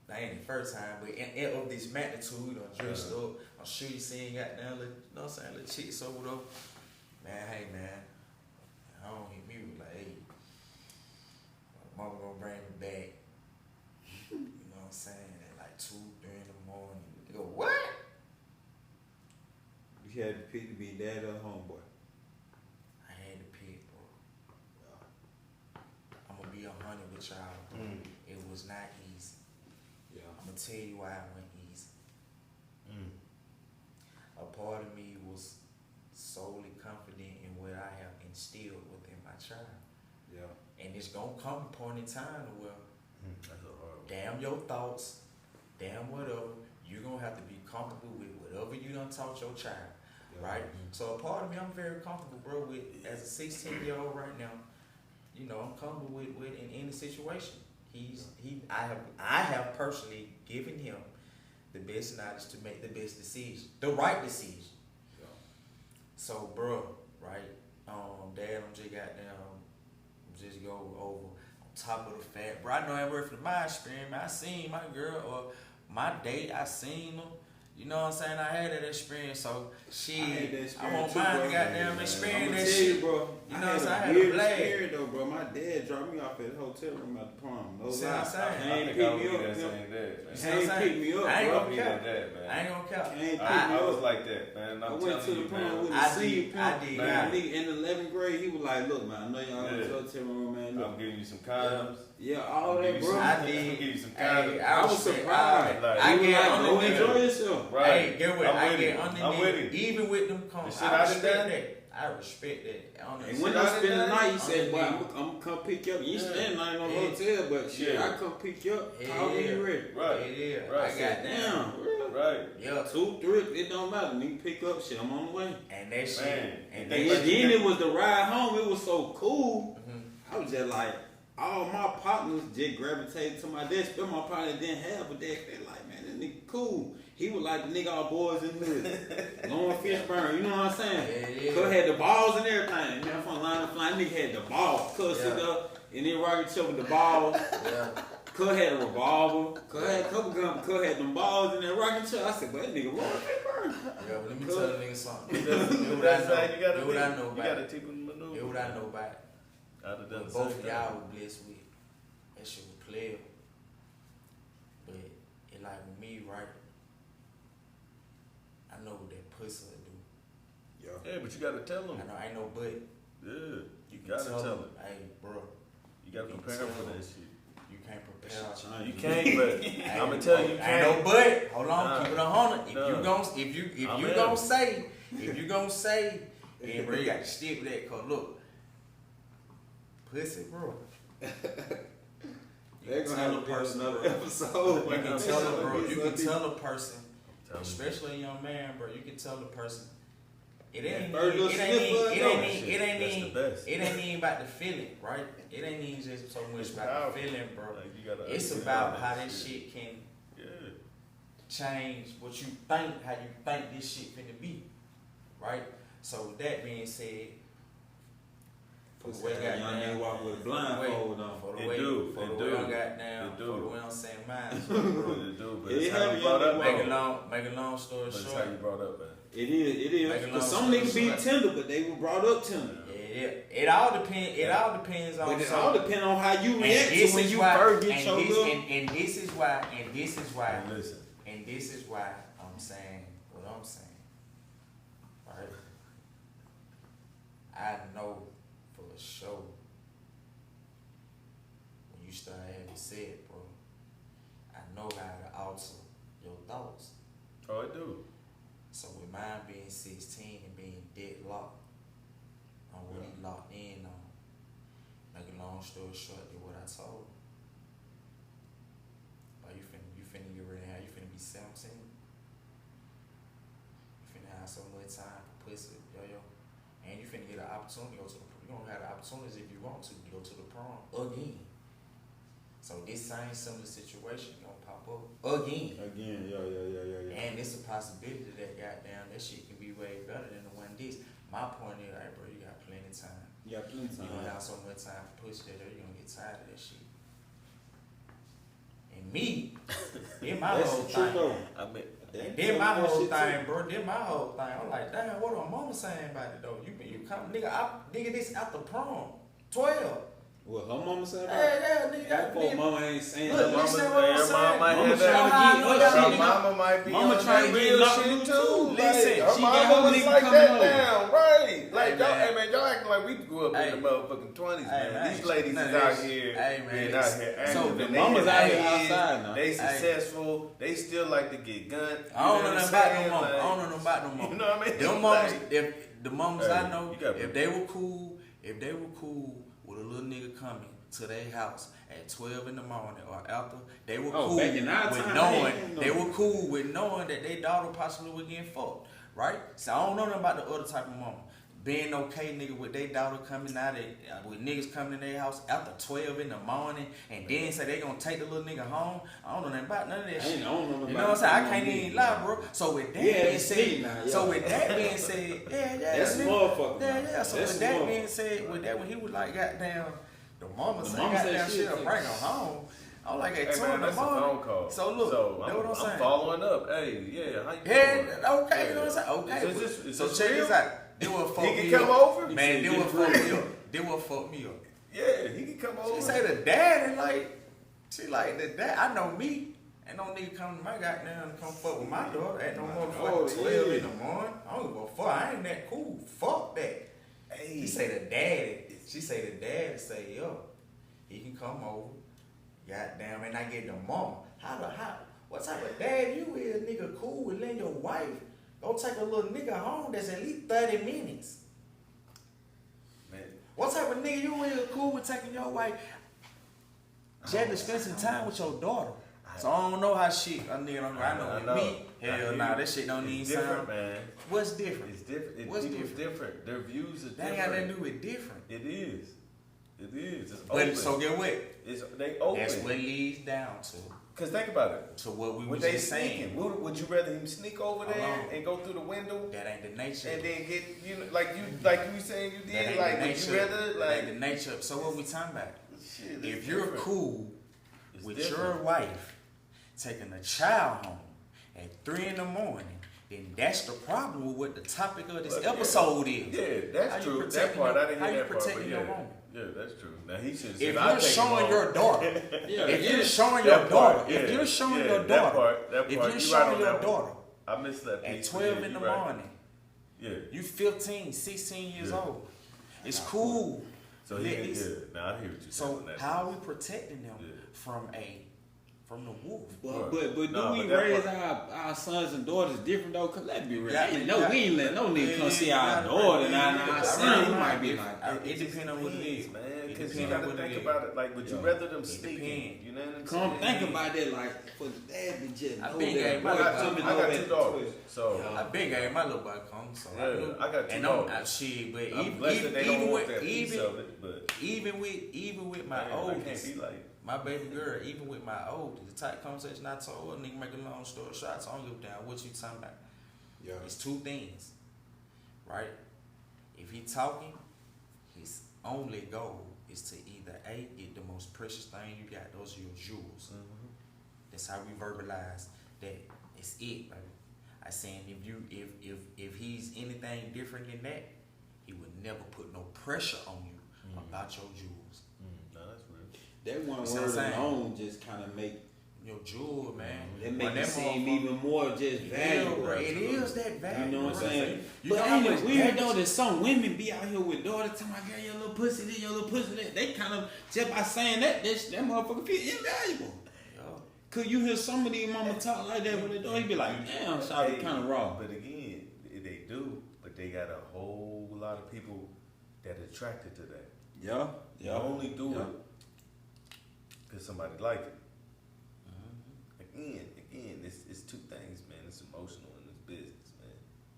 That ain't the first time, but of this magnitude, I'm dressed up. I'm sure you seen goddamn, you know what I'm saying, little chicks over there. Man, hey man, I don't hit me with like, hey, mama gonna bring me back. You know what I'm saying? At like 2, 3 in the morning. They go, what? You had to pick to be dad or homeboy. I had to pick, bro. I'm gonna be 100 with y'all. It was not easy. I'm gonna tell you why I went easy. A part of me was solely confident in what I have instilled within my child. Yeah. And it's gonna come a point in time where damn your thoughts, damn whatever, you're gonna have to be comfortable with whatever you done taught your child. Right? So a part of me I'm very comfortable, bro, with as a 16-year-old right now, you know, I'm comfortable with in any situation. I have personally given him the best knowledge to make the best decision, the right decision. Yeah. So, bro, right? Dad, I'm just just go over on top of the fact, bro. I know I work for my experience. I seen my girl or my date. I seen them. You know what I'm saying? I had that experience, so I want mine to goddamn experience that shit. Bro, you know what I'm saying? I had a blast. Experience though, bro. My dad dropped me off at the hotel room at the prom. No lie. He ain't pick me up. He ain't pick me up, bro. I ain't gonna count. I was like that, man. I went to the prom with the senior prom. Man, nigga in the 11th grade, he was like, "Look, man, I know y'all in the hotel room, man. I'm giving you some condoms." Yeah, all that, bro. I did. Give you some condoms. I was surprised. I get go enjoy yourself. Right. Hey, get what? I get I'm with underneath, even with them comments. I respect that. And when I spend the night, he said, "Boy, I'm gonna come pick you up. You staying the night in the hotel, but shit, I come pick you up. How when you ready?" Right. I got down. Right. Yeah. 2, 3, it don't matter. Nigga pick up shit. I'm on the way. And that shit. And then it was the ride home. It was so cool. I was just like, all my partners just gravitated to my desk. But my partner didn't have a desk. They like, man, this nigga cool. He was like the nigga all boys in the hood. Long Fishburne, you know what I'm saying? Yeah. Cuz had the balls and everything. Man, I'm from line of flying. Nigga had the balls. Cuz sit up and then rocket chip with the balls. Cuz had a revolver. Cuz had a couple guns. Cuz had them balls in that rocket chip. I said, but that nigga Long Fishburne. Yeah, but let me tell the nigga something. Do what I know about. You gotta teach him maneuver. Do what I know about. Both of y'all were blessed with. That shit was player. like with me, right? I know what that pussy will do. Yeah, but you gotta tell them. I know, ain't no but. Yeah, You gotta tell them. Hey, bro. You gotta prepare for that shit. You can't prepare. You can't, but I'm gonna tell you, you can't. Ain't no but. Hold on, Nah. keep it 100. Nah. If you gonna say, then bro, you got to stick with that. Cause look, pussy, bro. They're gonna have to have another episode. You can tell a bro. You can tell a person, especially a young man, bro. You can tell the person. It ain't even about the feeling, right? It ain't even just so much about the feeling, bro. Like it's about how that shit can change what you think, how you think this shit finna be, right? So with that being said, for the way I got down, walk with a blindfold on. For the way I got down, for the way I'm saying mine, but it's how you brought up. Make a long story but short. It's how you brought up, man. It is. Because some niggas be tender, but they were brought up tender. Yeah, it all depends. It all depends on. But it all depends on how you react to when you first get your girl. And this is why. Listen. And this is why I'm saying what I'm saying. Right? I know for sure when you start having said, bro, I know how to alter your thoughts. Oh, I do. So with mine being 16 and being deadlocked on what he locked in on, make a long story short, did what I told him. But you finna get ready now, you finna be 17. You finna have so much time for pussy, yo. And you finna get an opportunity to go to the prom. You don't have the opportunities if you want to go to the prom again. So this same similar situation gonna pop up again. Yeah. And it's a possibility that goddamn that shit can be way better than the one this. My point is, like, bro, you got plenty of time. You got plenty of time. You gonna have so much time to push that, you're gonna get tired of that shit. And me, then my whole thing. Then my whole thing, bro. Then my whole thing. I'm like, damn, what are mama saying about it though? You come, nigga, this after prom, 12. What her mama said about it? Yeah, nigga. Mama ain't saying Look, that. listen what I'm saying. Mama trying to get her shit. Mama might be Mama on trying to that get real knocked shit loose too. Listen, Her she mama got her was nigga like coming that over. now, right? Like Hey, y'all, man. hey man, y'all acting like we grew up in the motherfucking 20s, man. These ladies is out here, being out here active. So the mamas out here outside now. They successful. They still like to get gunned. I don't know nothing about no mama. I don't know nothing about no mama. You know what I mean? Them mamas, if the mamas I know, if they were cool with a little nigga coming to their house at 12 in the morning or after, they were cool back in our with time, knowing they were cool with knowing that their daughter possibly was getting fucked, right? So I don't know nothing about the other type of mama. Being okay, nigga, with their daughter coming out, with niggas coming in their house after 12 in the morning, and then say they gonna take the little nigga home. I don't know nothing about none of that shit. You know what I'm saying? I can't even lie, bro. So with that being said, that's motherfucker. Yeah. So with that being said, when he was like, goddamn, the mama said, goddamn, she'll bring her home. I'm like, at 2 in the morning. So look, that's what I'm saying. I'm following up. Hey, how you doing? Yeah, okay, you know what I'm saying? Okay. So check this out. They will fuck me up. He can come over? Man, they will fuck me up. They will fuck me up. Yeah, he can come over. She say the daddy, she like the dad. I know me. Ain't no nigga come to my goddamn come fuck with my daughter at no motherfucking 12 in the morning. I don't give a fuck. I ain't that cool. Fuck that. Hey. She say the daddy. She say the daddy say, yo, he can come over. Goddamn, and I get the mama. What type of dad you is, nigga, cool with letting your wife go take a little nigga home that's at least 30 minutes? Man. What type of nigga you is cool with taking your wife just to spend some time with your daughter? So I don't know how shit a nigga don't know. I know with me, hell nah, that shit don't even sound. Man. What's different? It's different. What's different? Their views are different. That ain't got nothing to do with different. It is. It's open. So get what? They open. That's what it leads down to. Cause think about it. To what we were they just saying. Would you rather him sneak over there and go through the window? That ain't the nature. And then get like you saying you did. Like would you rather that ain't the nature. So what we talking about? Shit, if you're cool with your wife taking a child home at 3 in the morning, then that's the problem with what the topic of this episode is. Yeah, that's true. That part I didn't hear that part. How you protecting your woman? Yeah, that's true. Now he should. If you're showing your daughter, if you're showing that your part, daughter, yeah, if you're showing yeah, your that daughter, part, if you you're right showing on your that daughter I missed that at piece. 12 yeah, in the right. morning, Yeah. you 15, 16 years Yeah. old. It's cool. So he didn't hear. Now I hear what you're saying. So on that. how are we protecting them Yeah. from the wolf? But Right. do Nah, we but that raise part- our sons and daughters different though? Cause let's be real. Yeah, No, we ain't let no nigga come see our daughter and our son. He might be like, It depends on what it is, man. It Because you depends got on to what think it is. about it. Like, would you Yeah. rather them It speaking? depends. You know what I'm come saying? think about that, like for the dad to just I know think that ain't boy my- coming I over got at two the daughters, twist. so I been gave my little boy come, so Yeah, I got two and daughters. shit, but I'm blessed that they don't even want that with piece of it. But even with my man, I can't oldest, be like. my baby girl, even with my oldest, the type of conversation I told her, nigga, make a long story short, so I don't give a damn what you talking about. Yeah. It's two things, right? If he talking, his only goal is to either A, get the most precious thing you got, those are your jewels. That's how we verbalize that it's it, baby. I saying if he's anything different than that, he would never put no pressure on you about your jewels. No, that's real. That one See what word I'm saying? alone just kind of make Your jewel, man. it When make it that seem motherfucker- even more just valuable. Bro, it is that valuable. You know what I'm bro. saying? You But know how ain't much it weird damage- though that some women be out here with daughters talking about, girl, your little pussy this, your little pussy that. They kind of, just by saying that motherfucker feel invaluable. Yo, Could you hear some of these mama talk like that with their daughter? You be like, damn, shawty Hey, kind of raw. But again, they do. But they got a whole lot of people that attracted to that. Yeah, You only do yeah. it because somebody like it. Again, it's two things, man. It's emotional and it's business, man.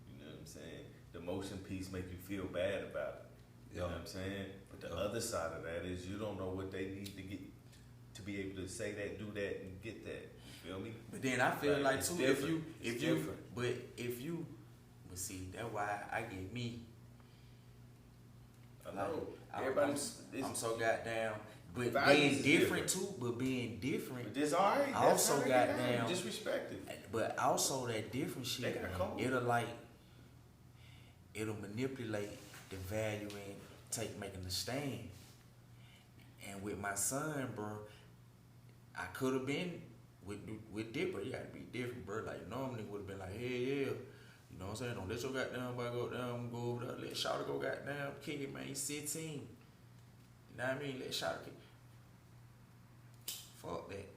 You know what I'm saying? The emotion piece make you feel bad about it. You know what I'm saying? But the other side of that is you don't know what they need to get to be able to say that, do that, and get that. You feel me? but then I feel like it's too, different. if you, but see, that's why I get me. I Like, know. I'm Everybody's so goddamn. But Values being is different too, but being different. But this alright. I also got down. Disrespected. But also that different They shit, got cold. it'll manipulate the value in making the stand. And with my son, bro, I could have been with Dipper. You gotta be different, bro. Like normally would have been like, hey, yeah. You know what I'm saying? Don't let your goddamn boy go down, go over there. Let Shawty go goddamn kick it, man. He's 16. You know what I mean? Let Shawty kick. Fuck that.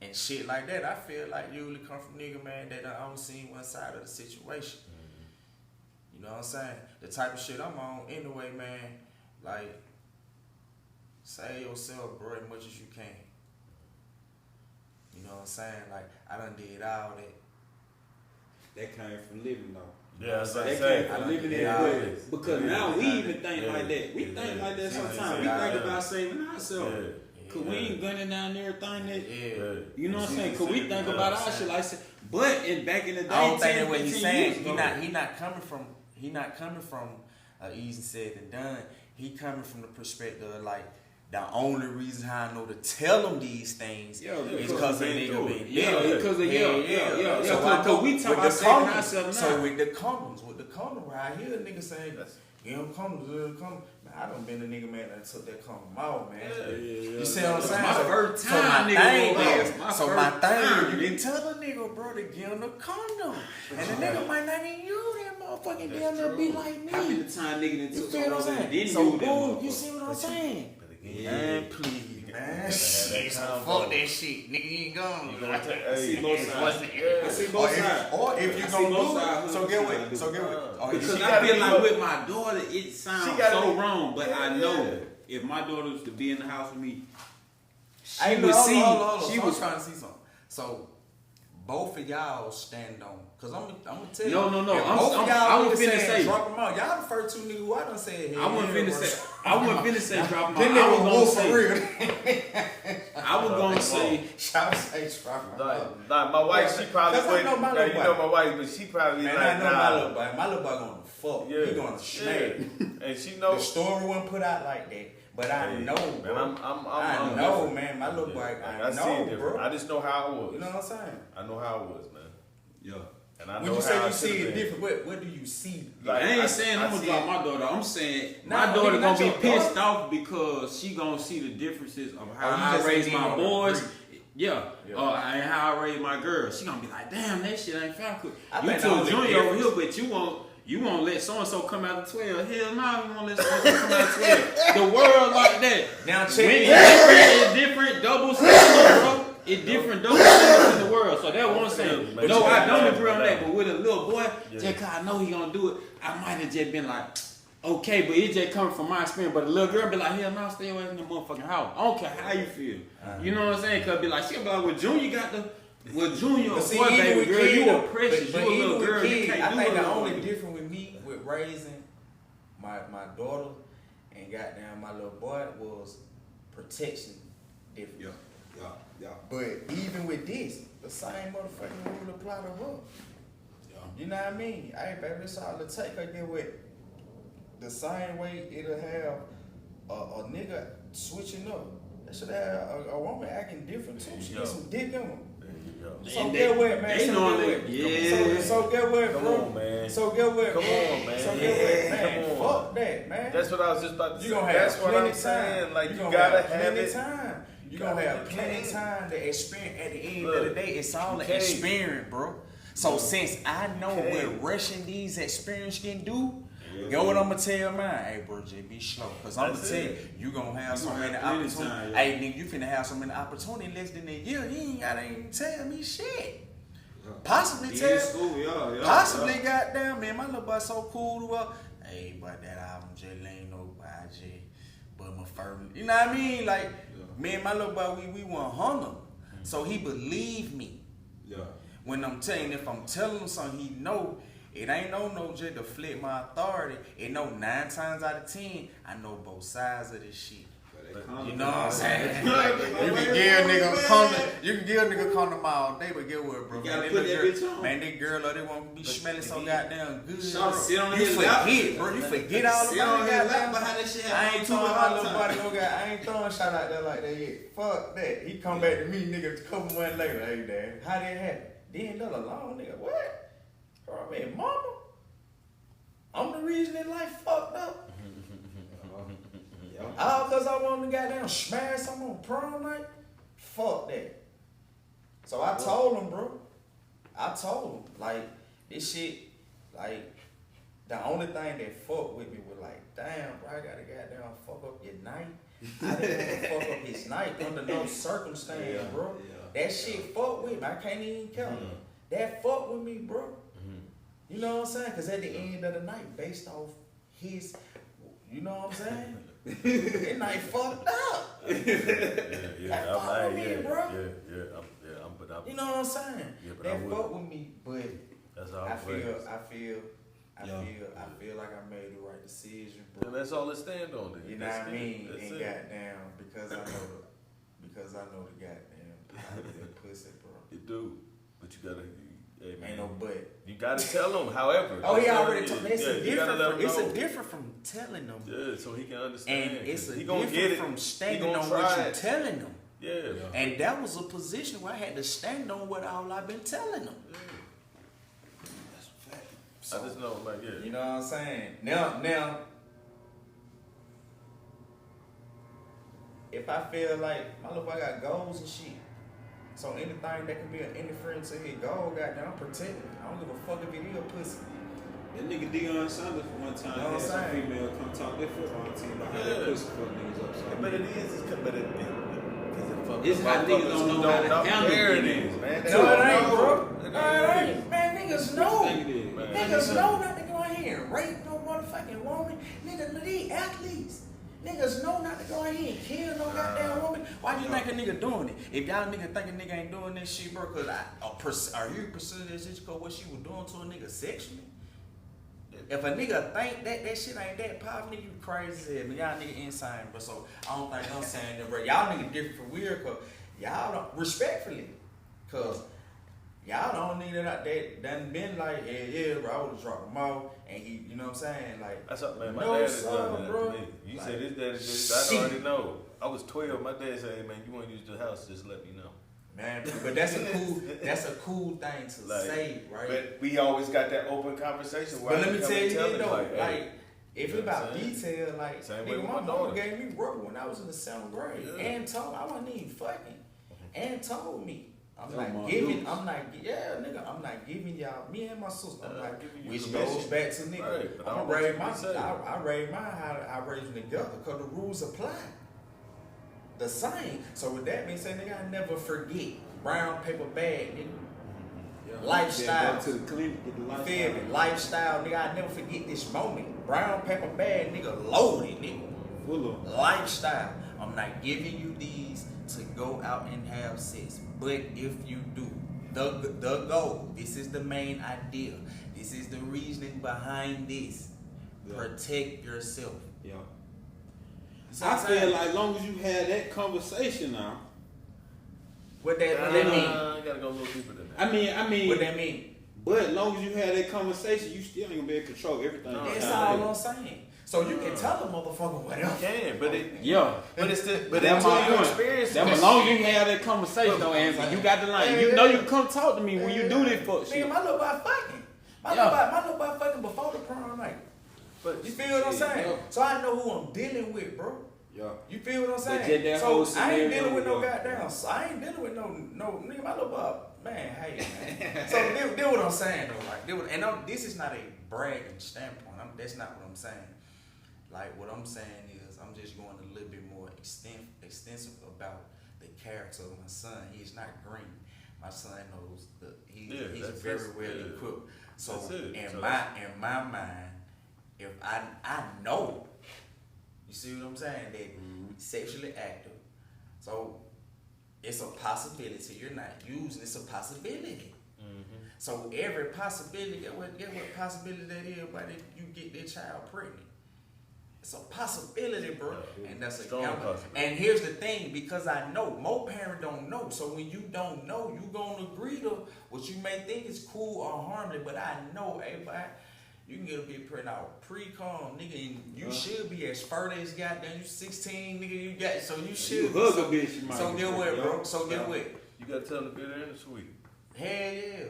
And shit like that, I feel like usually come from nigga, man, that I only seen one side of the situation. You know what I'm saying? The type of shit I'm on anyway, man, like, save yourself, bro, as much as you can. You know what I'm saying? Like, I done did all that. That came from living though. Yeah, that's what That I'm saying. came from living in Yeah, the it because now we even think like that. We Yeah. think like that Yeah. sometimes. We Yeah. think about saving ourselves. Cause we ain't gunning down everything that Yeah. you know what I'm saying? Cause we think about our shit like that. But back in the day, I don't think 10, that what he's 15 saying. years ago, He not coming from easy said and done. He coming from the perspective of like the only reason how I know to tell them these things Yeah, is because because we of been nigga through being it. Yeah, dead. because of yeah. So I Cause know we with talk the about saving condoms. ourselves So now. with the condom, right? I hear a nigga saying, "You know, condoms, condom." Man, I done been a nigga man that took that condom out, man. You see what I'm saying? My first time, so my nigga, thing go out. is, My so first my thing time, is, you nigga. can tell a nigga, bro, to get on the condom, and the nigga might not even use that motherfucking damn near be like How me. many times nigga done You took feel what I'm something and saying? didn't So use that boom, you motherfucker? see what I'm saying? But again, Man, please, man. that Shit, so combo. fuck that shit, nigga. You ain't gone. I see both sides. I see Or both if, sides. or if you I see gonna both do sides, it, so get 100% what? So get what? Oh, Because she I gotta feel be like up. with my daughter, it sounds gotta so be- wrong, but I Yeah. know if my daughter was to be in the house with me, I she would see. She She was was. trying to see something. So both of y'all stand on, cause I'm gonna tell you. No. if I'm- both of I'm- y'all I was niggas finna saying say- drop them out. Y'all the first two niggas who I done said. I wasn't finna say. I wasn't finna say drop my. Them I was niggas gonna wolf for say. real. I was gonna say. Shout say drop them out. like my wife, she probably Cause I know my now, little you boy. know my wife, but she probably Man, like, I know my nah. little boy. My little boy gonna fuck. Yeah, He gonna snare. and she The knows. story wasn't put out like that, but I Hey, know, bro. man, I I'm know, different. man. My little boy, Like, I see it know, different. bro. I just know how it was. You know what I'm saying? I know how it was, man. Yeah. And I when know you say how you I see should've it been. different, what do you see? I ain't saying I'm gonna drop my daughter. I'm saying my daughter gonna be pissed off because she gonna see the differences of how I raise my boys. Yeah. And how I raise my girls. She gonna be like, damn, that shit ain't fair. You too junior over here, but you won't let so and so come out of 12. Hell no, you won't let so and so come out of 12. The world like that. Now check it's different double standards, bro. It's different double standards in the world. So that's what I'm saying. No, I don't agree on that. But with a little boy, just cause I know he gonna do it, I might have just been like, okay, but it just coming from my experience. But a little girl be like, hell no, stay away from the motherfucking house. I don't care how you feel. You know what I'm saying? Cause be like, she'll be like, well, Junior got the, well, Junior, boy, baby girl, you a precious, you a little girl, you can't do it. I think the only difference with me, with raising my daughter and goddamn my little boy was protection different. Yeah. But even with this, the same motherfucking rule apply to her. You know what I mean? Hey, baby, this all it take. I get with the same way it'll have a nigga switching up. That should have a woman acting different too. She get some dick in them. So get what, man? So get what, bro? Come on, man. So get what, Come on, man. So get what, man? Come on. Fuck that, man. That's what I was just about to say. You gonna have That's what I'm saying. time. Like, you gotta have plenty it. time. You gonna have plenty time to experience. At the end Look, of the day, it's all an experience, bro. So since I know what rushing these experiences can do, go what I'm gonna tell mine. Hey, bro, just be slow. Cause I'm gonna tell you gonna have so many opportunities. Hey, nigga, you finna have so many opportunities less than a year. You ain't gotta even tell me shit. Possibly possibly goddamn, man, my little boy so cool to her. Hey, but that album just ain't no YG, but my first, you know what I mean? Like, me and my little boy, we want hung him. So he believed me. Yeah. When I'm telling, if I'm telling him something, he know it ain't no just to flip my authority. It know 9 times out of 10, I know both sides of this shit. You know what I'm saying? Like, you can give a nigga condom all day, but get what, bro? You gotta put that bitch on. Man, that girl, they won't be smelling so goddamn good. Sit on You his lap. forget, bro. You forget all about that goddamn. I ain't throwing my little body I ain't throwing shot out there like that yet. Fuck that. He come back to me, nigga, a couple months later. Hey, dad, how that happen? Then let alone, nigga. What? Bro, I mean, mama, I'm the reason that life fucked up. All because I wanted to goddamn smash something on prom night? Fuck that. So I told him, bro. I told him, like, this shit, like, the only thing that fucked with me was like, damn, bro, I gotta goddamn fuck up your night. I didn't want to fuck up his night under no circumstance, bro. That shit fucked with me. I can't even count it. That fucked with me, bro. You know what I'm saying? Because at the end of the night, based off his, you know what I'm saying? That night fucked up. I'm you know what I'm saying? That fucked with me, but that's all I feel like I made the right decision, bro. And that's all it stand on. Then. You know what I mean? And goddamn, because I know the goddamn how that pussy, bro. You do, but you gotta. Hey, man, ain't no but. You gotta tell them, however. Oh, he already told me. It's a different from telling them. Yeah, so he can understand. And it's a he different from standing on what you're telling them. Yeah. And that was a position where I had to stand on what all I've been telling them. Yeah. That's a fact. So, I just know, like, yeah. You know what I'm saying? Now, if I feel like my little boy got goals and shit, so anything that can be an interference to his goal, goddamn, protect it. I don't give a fuck if it is a pussy. That nigga Deion Sanders for one time had some female come talk their football team about how that pussy fuck niggas up. So but it is, it's how niggas don't know how to handle it is, man. No, it ain't, bro. No, it ain't. Man, niggas know. Niggas know not to go in here and rape no motherfucking woman. Niggas, these athletes. Niggas know not to go in here and kill no goddamn woman. Why do you think a nigga doing it? If y'all nigga think a nigga ain't doing this shit, bro, are you pursuing this shit because what she was doing to a nigga sexually? If a nigga think that shit ain't that powerful, nigga, you crazy as hell. Y'all nigga insane, bro. So I don't think I'm saying that, bro. Y'all nigga different for weird, cause y'all don't, respectfully, cause y'all don't nigga that done been like, yeah, bro, I would've dropped him off, and he, you know what I'm saying? Like, that's something, man. My dad has done that to me. You like, said his dad is this, I already know. I was 12, my dad said, hey, man, you wanna use the house, just let me know. Man, but that's a cool thing to Like, say, right? But we always got that open conversation. But let me tell you them, though, like, hey, if you it's know what about I'm saying? detail, like Same way nigga, with my my mama daughter. gave me rubber when I was in the 7th grade, Yeah. and told I wasn't even fucking, and told me. I'm Come not on, giving. dudes. I'm not. Yeah, nigga. I'm not giving y'all. Me and my sister. I'm not giving you which permission. goes back to nigga. Right, but I I'm don't gonna want raise you my. to say. I raise mine how I raise them together because the rules apply. The same. So with that being said, nigga, I never forget brown paper bag, nigga. Yeah. Lifestyle. Go to the clinic, get the You lifestyle. feel me? Lifestyle, nigga. I never forget this moment. Brown paper bag, nigga, loaded, nigga. Full of. Lifestyle. I'm not giving you these to go out and have sex. But if you do, the goal, this is the main idea. This is the reasoning behind this. Yeah. Protect yourself. Yeah. So I I'm saying, feel like as long as you had that conversation now. what that mean? I gotta go a little deeper than that. I mean. What that mean? But as long as you had that conversation, you still ain't gonna be able to control everything. No, That's you all have. I'm saying. So you can tell a motherfucker whatever. You can, but it. Yeah. But it's the. But That's until my you point. experience That it, as long as you have that conversation, though, Anthony, you got the line. You know you come talk to me when you do this fuck shit. Nigga, my little boy fucking. My little boy fucking before the prom night. But You feel what I'm saying? Yeah. So I know who I'm dealing with, bro. Yeah. You feel what I'm But saying? that whole So I ain't scenario, dealing with no yeah. goddamn. So I ain't dealing with no nigga. My little boy, man, hey man. So deal what I'm saying though, like this is not a bragging standpoint. That's not what I'm saying. Like what I'm saying is I'm just going a little bit more extensive about the character of my son. He's not green. My son knows he's very well equipped. So in my mind, if I know, you see what I'm saying, that sexually active, so it's a possibility. You're not using. It's a possibility. So every possibility, get what possibility that is, but if you get that child pregnant. It's a possibility, bro. And that's a strong possibility. And here's the thing, because I know, most parents don't know. So when you don't know, you gonna agree to what you may think is cool or harmless, but I know, everybody, you can get a bit pregnant out pre-com, nigga, and you should be as fertile as goddamn, you 16, nigga, you got, so you should. You hug a bitch, you might so get get what, pregnant, bro? yo. So get what? you gotta tell the bitter and the sweet. Hell yeah.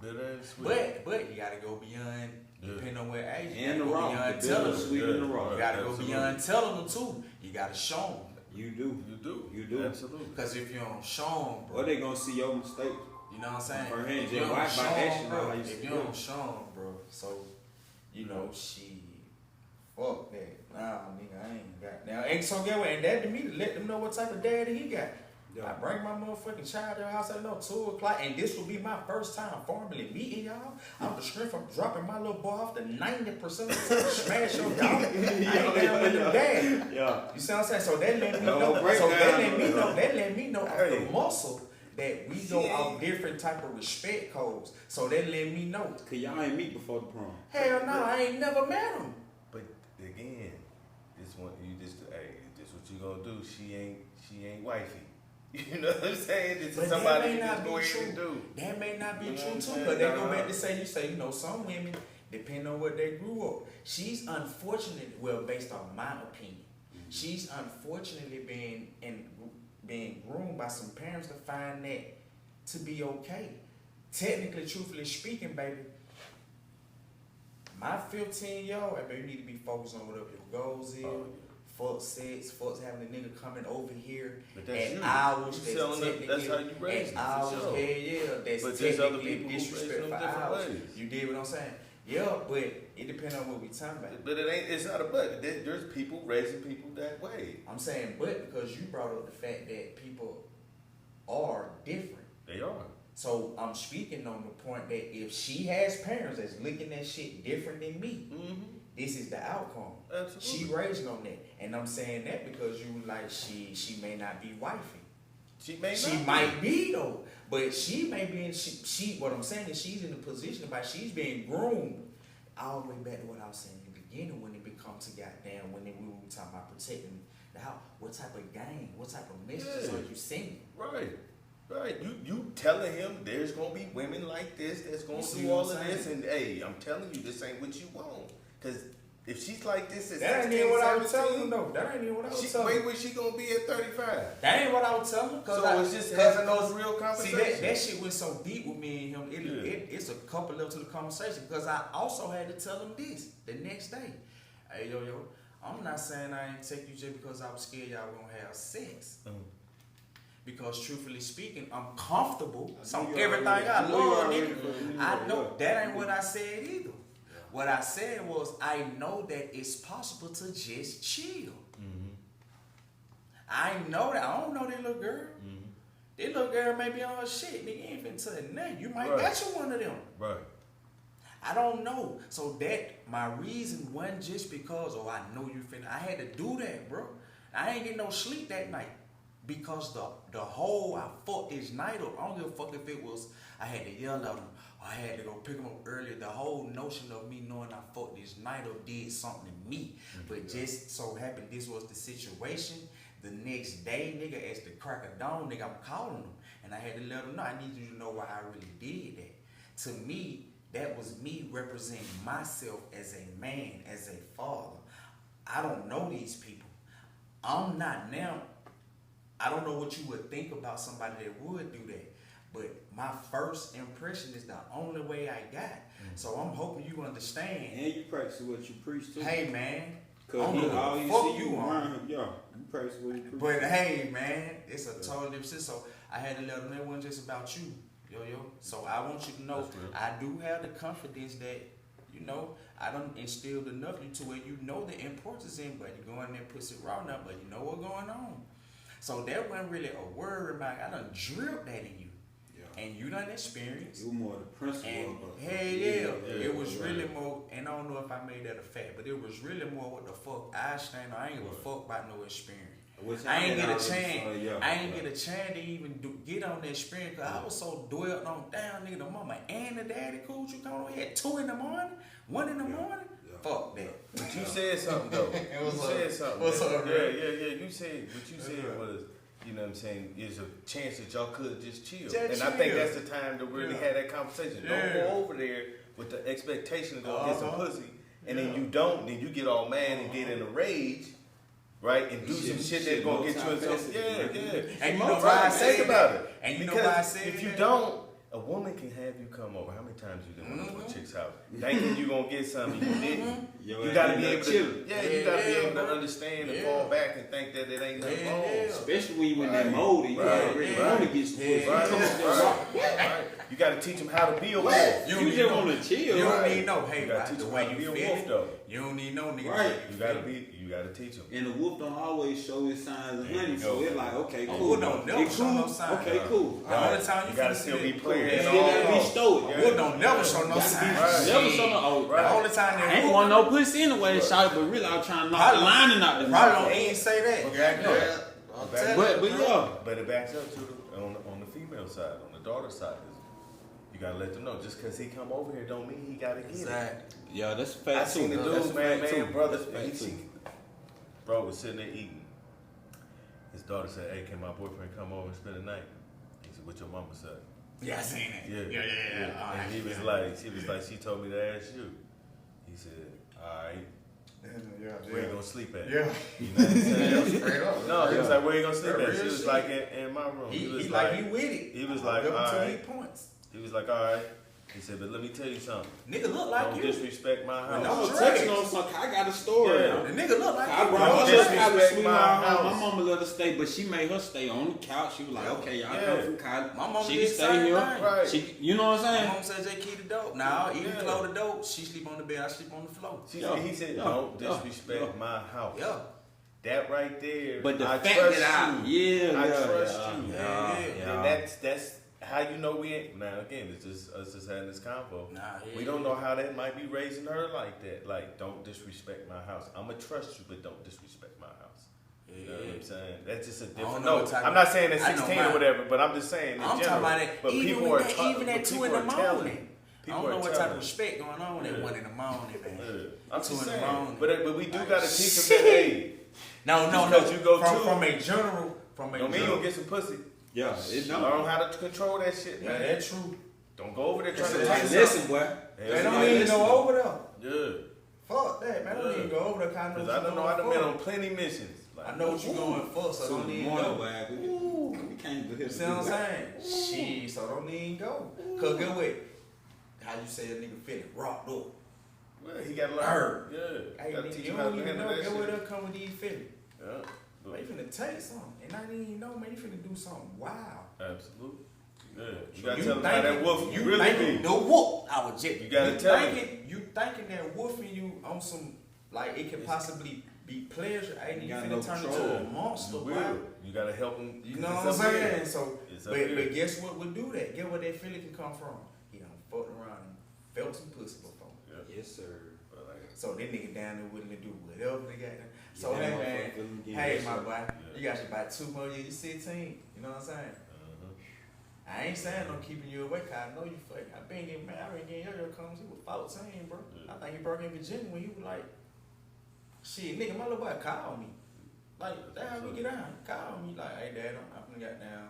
Bitter and sweet. But you gotta go beyond, depending on what age. You And the gotta go raw. beyond The telling bitter, them. sweet, and the raw. You gotta go Absolutely. beyond telling them too. You gotta show them. You do. You do. You do. Absolutely. Because if you don't show them, bro, Or they gonna see your mistakes. you know what I'm saying? For him, If just you don't watch show by 'em, action, bro, how you if see you it. don't show them, bro, so, you know, fuck that. Nah, nigga, I ain't got. Now, and so get what? And that to me to let them know what type of daddy he got. Yeah. I bring my motherfucking child to the house at 2:00, and this will be my first time formally meeting y'all. I'm the strength from dropping my little boy off to 90% of the time, smash your dog. I ain't down with the dad. Yeah. You see what I'm saying? So that let me No know. breakdown, That let me know off Hey. the muscle that we go off different type of respect codes. So that let me know. Cause y'all ain't meet before the prom. Hell no, I ain't never met him. But again, this one you just this what you gonna do. She ain't wifey. You know what I'm saying? This But is that somebody may you not just be go ahead true. and do. That may not be You know true what I'm too, saying? because they go Nah. back to say, some women, depending on what they grew up, she's unfortunately, well, based on my opinion, she's unfortunately being groomed by some parents to find that to be okay. Technically, truthfully speaking, baby, my 15-year-old, baby, you need to be focused on whatever your goals is. Fuck sex, fuck having a nigga coming over here But that's at you. hours You selling them, that's how you raise at them, hours, for sure. hell yeah, that's But there's other technically people who raise disrespect them for different hours. ways. You did what I'm saying? Yeah, but it depends on what we talking about. But it's not a but. There's people raising people that way. I'm saying but because you brought up the fact that people are different. They are. So I'm speaking on the point that if she has parents that's looking at shit different than me, this is the outcome. Absolutely. She raising on that. And I'm saying that because you like she may not be wifey. She may She not might be though, but she may be in. She what I'm saying is she's in the position about she's being groomed all the way back to what I was saying in the beginning when it becomes to goddamn when we were talking about protecting the house. What type of game? What type of messages are you sending? Right. Right. You telling him there's gonna be women like this that's gonna You see do what all I'm of this, saying? and hey, I'm telling you this ain't what you want, cause If she's like this at That ain't 16, even what I was 17, telling him though. That ain't even what I was telling him. wait, where she gonna be at 35? That ain't what I was telling him. So it's just having those real See, conversations. that shit went so deep with me and him. It's a couple levels to the conversation because I also had to tell him this the next day. Hey, yo, I'm not saying I ain't take you just because I was scared y'all were gonna have sex. Because truthfully speaking, I'm comfortable. So everything I love, nigga. I know that ain't what I said either. What I said was, I know that it's possible to just chill. I know that. I don't know that little girl. That little girl may be on her shit. Nigga, you ain't finna tell her nothing. You might got you one of them. Right. I don't know. So that, my reason wasn't just because, oh, I know you finna. I had to do that, bro. I ain't get no sleep that night. Because the whole, I fucked this night up. I don't give a fuck if it was, I had to yell at him. I had to go pick him up earlier. The whole notion of me knowing I fucked this night up did something to me. But just so happened this was the situation. The next day, nigga, as the crack of dawn, nigga, I'm calling him. And I had to let him know, I need you to know why I really did that. To me, that was me representing myself as a man, as a father. I don't know these people. I'm not now. I don't know what you would think about somebody that would do that. But my first impression is the only way I got. So I'm hoping you understand. And you practice what you preach too. Hey, man. Cause he all you fuck see you around him, yo. You practice what you preach. But hey, man, it's a totally different shit. So I had to let them know it wasn't just about you, yo. So I want you to know I do have the confidence that, you know, I done instilled enough in you to where you know the importance in, but you go in there and pussy raw now, but you know what's going on. So that wasn't really a word, man. I done drilled that in you. Yeah. And you done experienced. It was more the principle. And hell yeah, it was really more, and I don't know if I made that a fact, but it was really more what the fuck I stand on. I ain't give a fuck about no experience. I ain't get a chance. I ain't get a chance to even get on that experience because I was so dwelt on down, nigga. The mama and the daddy cool you coming on here at 2 in the morning, 1 in the morning. Fuck that. But you said something though. You said something. What's up, yeah. You said what you said was, you know what I'm saying, is a chance that y'all could just chill. And I think that's the time to really have that conversation. Don't go over there with the expectation to go get some pussy, and then you don't, then you get all mad and get in a rage, right? And do some shit that's gonna get you in some. And you know why I say about it. And you know why I say if you don't, a woman can have you come over. How many times you done went to a chick's house thinking you gonna get something you didn't? You gotta be able to, you gotta be able to understand and fall back and think that it ain't nothing wrong. Especially when you in that mode and you already want to get some pussy. You gotta teach them how to be a wolf. You just want to chill. You don't need no, hey, the way you feel. You don't need no nigga. Right. You gotta teach them. And the wolf don't always show his signs of hunting, so it's like, okay, cool. Wolf don't never show no signs. Okay, cool. The only time you gotta still be playing. Still gotta be stoic. Wolf don't never show no signs. Never show no. The only time I ain't want no pussy anyway, shot, but really I was trying to knock the lining out the probably don't even say that. But it backs up to on the female side, on the daughter side. You gotta let them know. Just cause he come over here don't mean he gotta get it. Yeah, that's a fact. I seen the dude, man, brother. Bro was sitting there eating. His daughter said, "Hey, can my boyfriend come over and spend the night?" He said, "What your mama said?" Yeah, I seen it. Yeah. And she was like, she told me to ask you. He said, "All right, where you gonna sleep at?" Yeah. You know what I'm saying? Straight up. No, he was like, "Where you gonna sleep at?" She was like, "In my room." He was like, "He with it." He was like, "All right." Points. He was like, "All right." He said, "But let me tell you something. Nigga look like Don't you. disrespect my house." I was texting on something. I got a story. Yeah. The nigga look like I you. brought her disrespect my house. My mama let her stay, but she made her stay on the couch. She was like, okay, y'all come from college. My mama she did can stay here. Right. She, you know what I'm My saying? mom said they key the dope. Now, even close the dope, she sleep on the bed, I sleep on the floor. He said, "Don't disrespect my house." Yeah. That right there. But the I fact trust that you. I trust you. Yeah. And that's how you know we ain't. Now again, it's just us just having this convo. We don't know how that might be raising her like that. Like, don't disrespect my house. I'ma trust you, but don't disrespect my house. You know what I'm saying? That's just a different. No, I'm not saying at 16 or whatever, but I'm just saying in I'm general. talking about but even people are even at 2 in the morning. I don't know what type of us. respect going on at 1 in the morning, man. I'm 2 just in the saying. morning. But we do gotta teach them that. Hey, no. You go from a general. Don't mean you gonna get some pussy. Yeah, it don't. Learn how to control that shit, man. Yeah, that's true. Don't go over there trying to Listen, boy. They don't even know over there. Yeah. Fuck that, man. I don't even go over there. I know Cause what I don't know. I done been on plenty missions. Like, I know what you going for, so don't even go. We can't do this. See what I'm saying? Shit, so don't even go. Cause get what? How you say a nigga feeling rocked up? Well, he got to learn. Yeah. Hey, Gotta nigga, teach you him how to don't even handle know. that Get shit. what they'll come with these feelings. Yeah. Man, you finna take something, and I didn't even know, man. You finna do something wild. Absolutely. Yeah. You So gotta tell him how that wolf you really thinking be. the wolf. I was just You gotta tell him. You thinking that wolfing you on some like it could possibly be pleasure. Ain't you got finna no turn control. into a monster? You will. Wow. You gotta help him. You know what I'm saying? So, It's but up here. guess what would do that? Get where that feeling can come from. He done fucked around and felt some pussy before. Yeah. Yes, sir. But like, So that nigga down there willing to do whatever they got. So Yeah, hey that man, motherfucker feeling again. hey Yes, my sir. boy, Yeah. you got about 2 more years. You 16. You know what I'm saying? uh-huh. I ain't saying I'm keeping you away, cause I know you fucking. I been getting yo comes. He was 14, bro. Yeah. I think he broke in Virginia when he was like, shit, nigga, my little boy called me. Like, that's how we get down. He called me like, hey dad, I'm finna get down.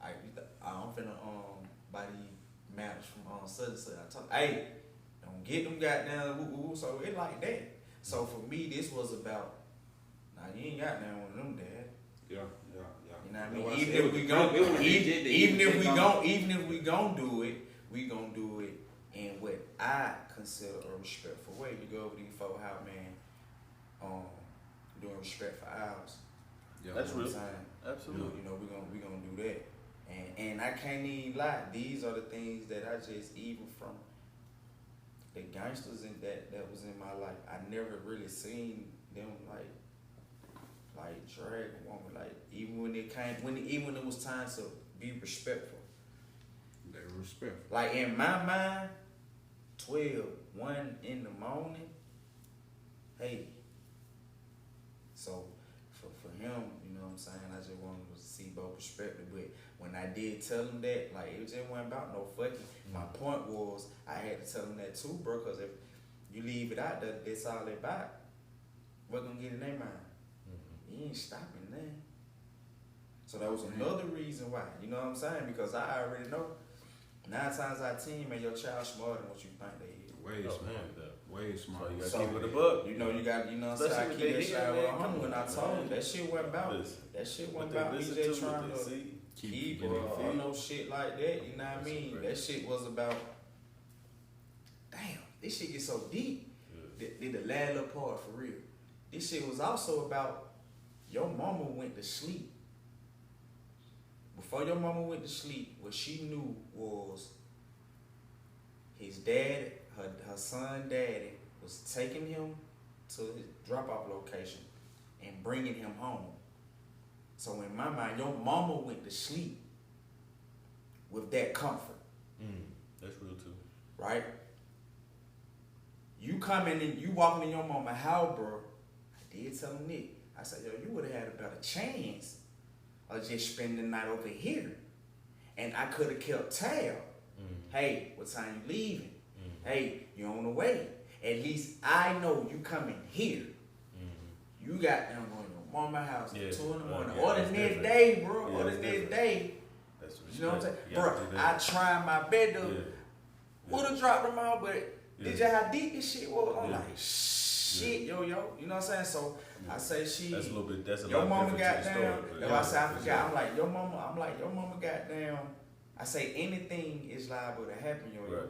I'm finna buy these matters from such and such. I told, hey, don't get them goddamn woo woo. So it like that. So for me, this was about. Now you ain't got down one of them, dad. Yeah. You know what I Know mean? what I Even said? if we gon' It was legit that even you if we take gon' even if we gon' do it, we gon' do it in what I consider a respectful way. You go over these folk how man, doing respect for ours. Yeah. That's You know real. what I'm saying? Absolutely. You know, we gonna do that. And I can't even lie. These are the things that I just even from the gangsters that was in my life. I never really seen them like drag a woman. Like even when it was time to be respectful. They were respectful. Like in my mind, 12, 1 in the morning. Hey. So for him, you know what I'm saying, I just wanted to see both perspectives. But when I did tell him that, like it just wasn't about no fucking. My point was I had to tell him that too, bro, because if you leave it out there, that's all they about. What gonna get in their mind? You ain't stopping that. So that was another reason why. You know what I'm saying? Because I already know 9 times out of 10, man, your child smarter than what you think they is. Way Oh, smart. man, Way smart. So you gotta So, keep it a buck. You know, you got, you know what I'm saying? I Especially keep if that they shit hear, with man, home come when I on, told him man. that shit wasn't about. Listen, That shit what wasn't they about me listen just to, what trying they to see. keep getting or fed. no shit like that. You know what I mean? That's That shit was about. Damn, this shit gets so deep. Yeah. The last little part for real. This shit was also about your mama went to sleep. Before your mama went to sleep, what she knew was his dad, her son daddy, was taking him to his drop-off location and bringing him home. So in my mind, your mama went to sleep with that comfort, That's real too. right? You coming in, you walking in your mama house, bro. I did tell him Nick. I said, yo, you would have had a better chance of just spending the night over here. And I could have kept tab. Hey, what time you leaving? Hey, you on the way. At least I know you coming here. You got them going to your mama house at 2 in the morning. Yeah, Or the that's next different. day, bro. Yeah, Or the that's next different. day. That's You know what I'm saying? respect. You Bro, gotta do I that. tried my best to Yeah. would have dropped them out, but did you Yeah. how deep this shit was? I'm Yeah. like, shit, yo. You know what I'm saying? So I say she. That's a little bit. That's a Your lot mama different got to the down. story, If but I say I for forgot, sure. I'm like your mama got down. I say anything is liable to happen, yo. Right.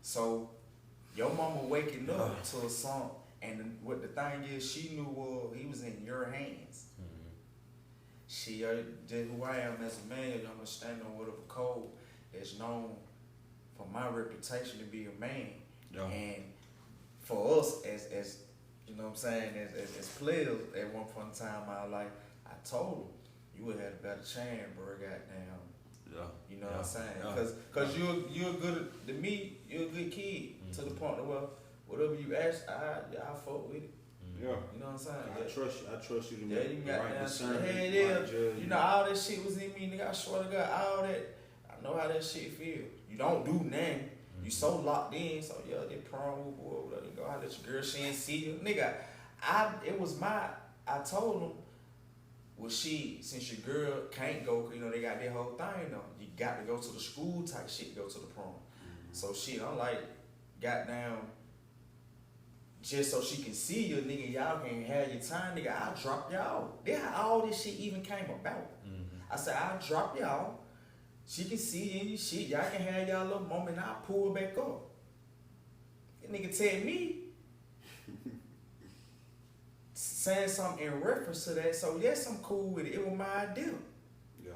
So your mama waking up to a song, and what the thing is, she knew he was in your hands. She just who I am as a man, I'm gonna stand on whatever code that's known for my reputation to be a man. Yeah. And for us as you know what I'm saying, as players at one point in time in my life, I told him, you would have had a better chance, bro, goddamn. Yeah. You know what I'm saying? Yeah. Cause you're good to me, you're a good kid to the point of where whatever you ask, I fuck with it. Yeah. You know what I'm saying? I trust you to Yeah, make you the got right that discernment. shit. right Yeah, judgment. you know, all that shit was in me, nigga. I swear to God, all that. I know how that shit feel. You don't do nothing. You so locked in, so yeah, that prom boy, whatever. You go out, let your girl, she ain't see you, nigga. I told him, well, since your girl can't go, 'cause, you know, they got their whole thing though. You got to go to the school type shit to go to the prom. So shit, I'm like, goddamn, just so she can see you, nigga, y'all can have your time, nigga, I'll drop y'all. That's how all this shit even came about. I said, I'll drop y'all. She can see any shit. Y'all can have y'all little moment, I'll pull back up. That nigga tell me, saying something in reference to that, so yes, I'm cool with it. It was my idea. Yeah.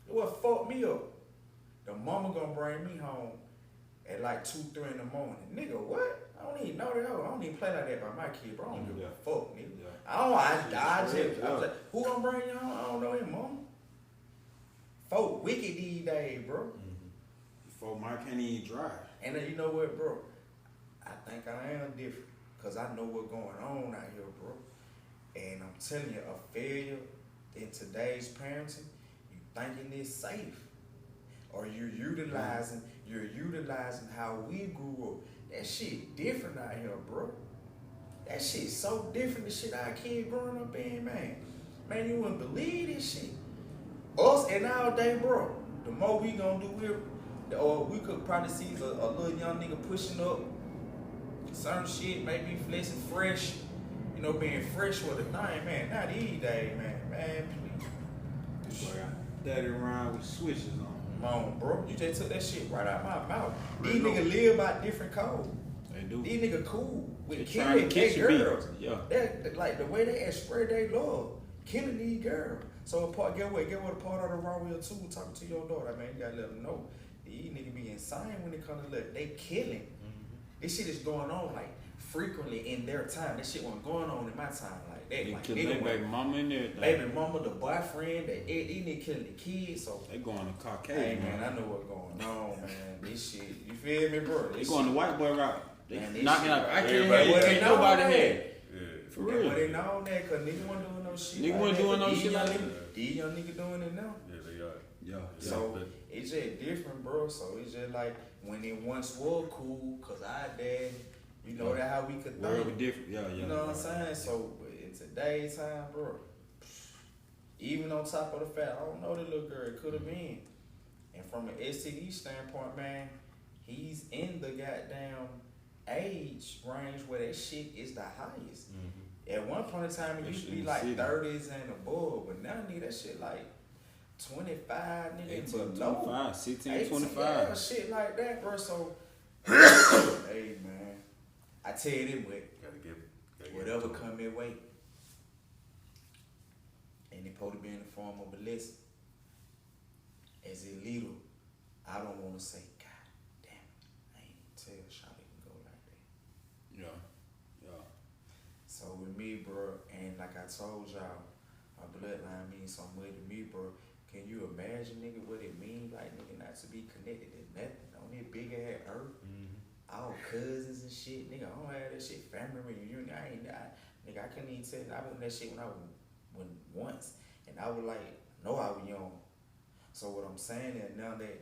It what fucked me up. The mama gonna bring me home at like 2, 3 in the morning. Nigga, what? I don't even know that hoe. I don't even play like that by my kid, bro. I don't give a fuck, nigga. Yeah. I was like, who gonna bring you home? I don't know him, mama. Folk wicked these days, bro. Folk Mike can't even drive. And then you know what, bro? I think I am different. Cause I know what's going on out here, bro. And I'm telling you, a failure in today's parenting, you thinking it's safe. Or you're utilizing how we grew up. That shit different out here, bro. That shit so different the shit our kids growing up in, man. Man, you wouldn't believe this shit. Us and our day, bro. The more we gonna do it, or we could probably see a little young nigga pushing up certain shit, maybe flexing fresh, you know, being fresh with a thing, man. Not these days, man, please. Daddy around with switches on. Come on, bro. You just took that shit right out my mouth. Right, These niggas live by different codes. They do. These niggas cool with killing their girls. Yeah. That, like the way they express their love, killing these girls. So get what a part of the raw will too. Talking to your daughter, man, you gotta let them know. These niggas be insane when it comes to they killing. This shit is going on like frequently in their time. This shit wasn't going on in my time like that. They like killing their baby mama and everything. Baby mama, the boyfriend, these niggas killing the kids. So they going to Caucasian. Hey man, I know what's going on, man. This shit, you feel me, bro? They going to white boy route. They man, knocking out. I can't hear nobody head. Yeah. For real. But they know that because niggas wasn't doing no shit. Niggas wasn't doing no shit like that. These young niggas doing it now. Yeah, they are. Yeah. So it's just different, bro. So it's just like when it once was cool, cause our dad, you know that how we could World think. be different. Yeah. You know what I'm saying? So in today's time, bro, even on top of the fact, I don't know the little girl, it could have been. And from an STD standpoint, man, he's in the goddamn age range where that shit is the highest. At one point in time, it used to be like 30s and above, but now nigga, that shit like 25, nigga, 18, below. 25, 16, 18, 25. Yeah, shit like that, bro. So, hey, man, I tell you this, Gotta whatever come your way, and it supposed to be in the form of a lesson. As a leader, I don't want to say, God damn it, I ain't tell Shawty can go like that. Yeah. So with me, bro, and like I told y'all, my bloodline means so much to me, bro. Can you imagine, nigga, what it means, like, nigga, not to be connected to nothing on this big ass earth? All cousins and shit, nigga, I don't have that shit, family reunion, nigga, I couldn't even tell you, I went that shit when once, and I was like, no, I was young. So what I'm saying is now that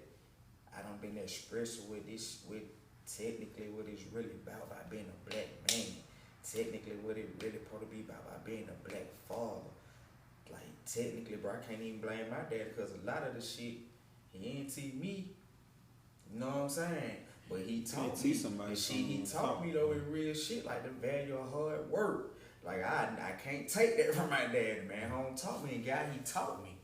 I done been expressed with technically what it's really about by being a black man, technically what it really supposed to be about by being a black father. Like technically, bro, I can't even blame my dad because a lot of the shit he ain't teach me. You know what I'm saying? But he taught me the shit he taught me though is real shit, like the value of hard work. Like I can't take that from my dad, man. Home taught me, and guy he taught me.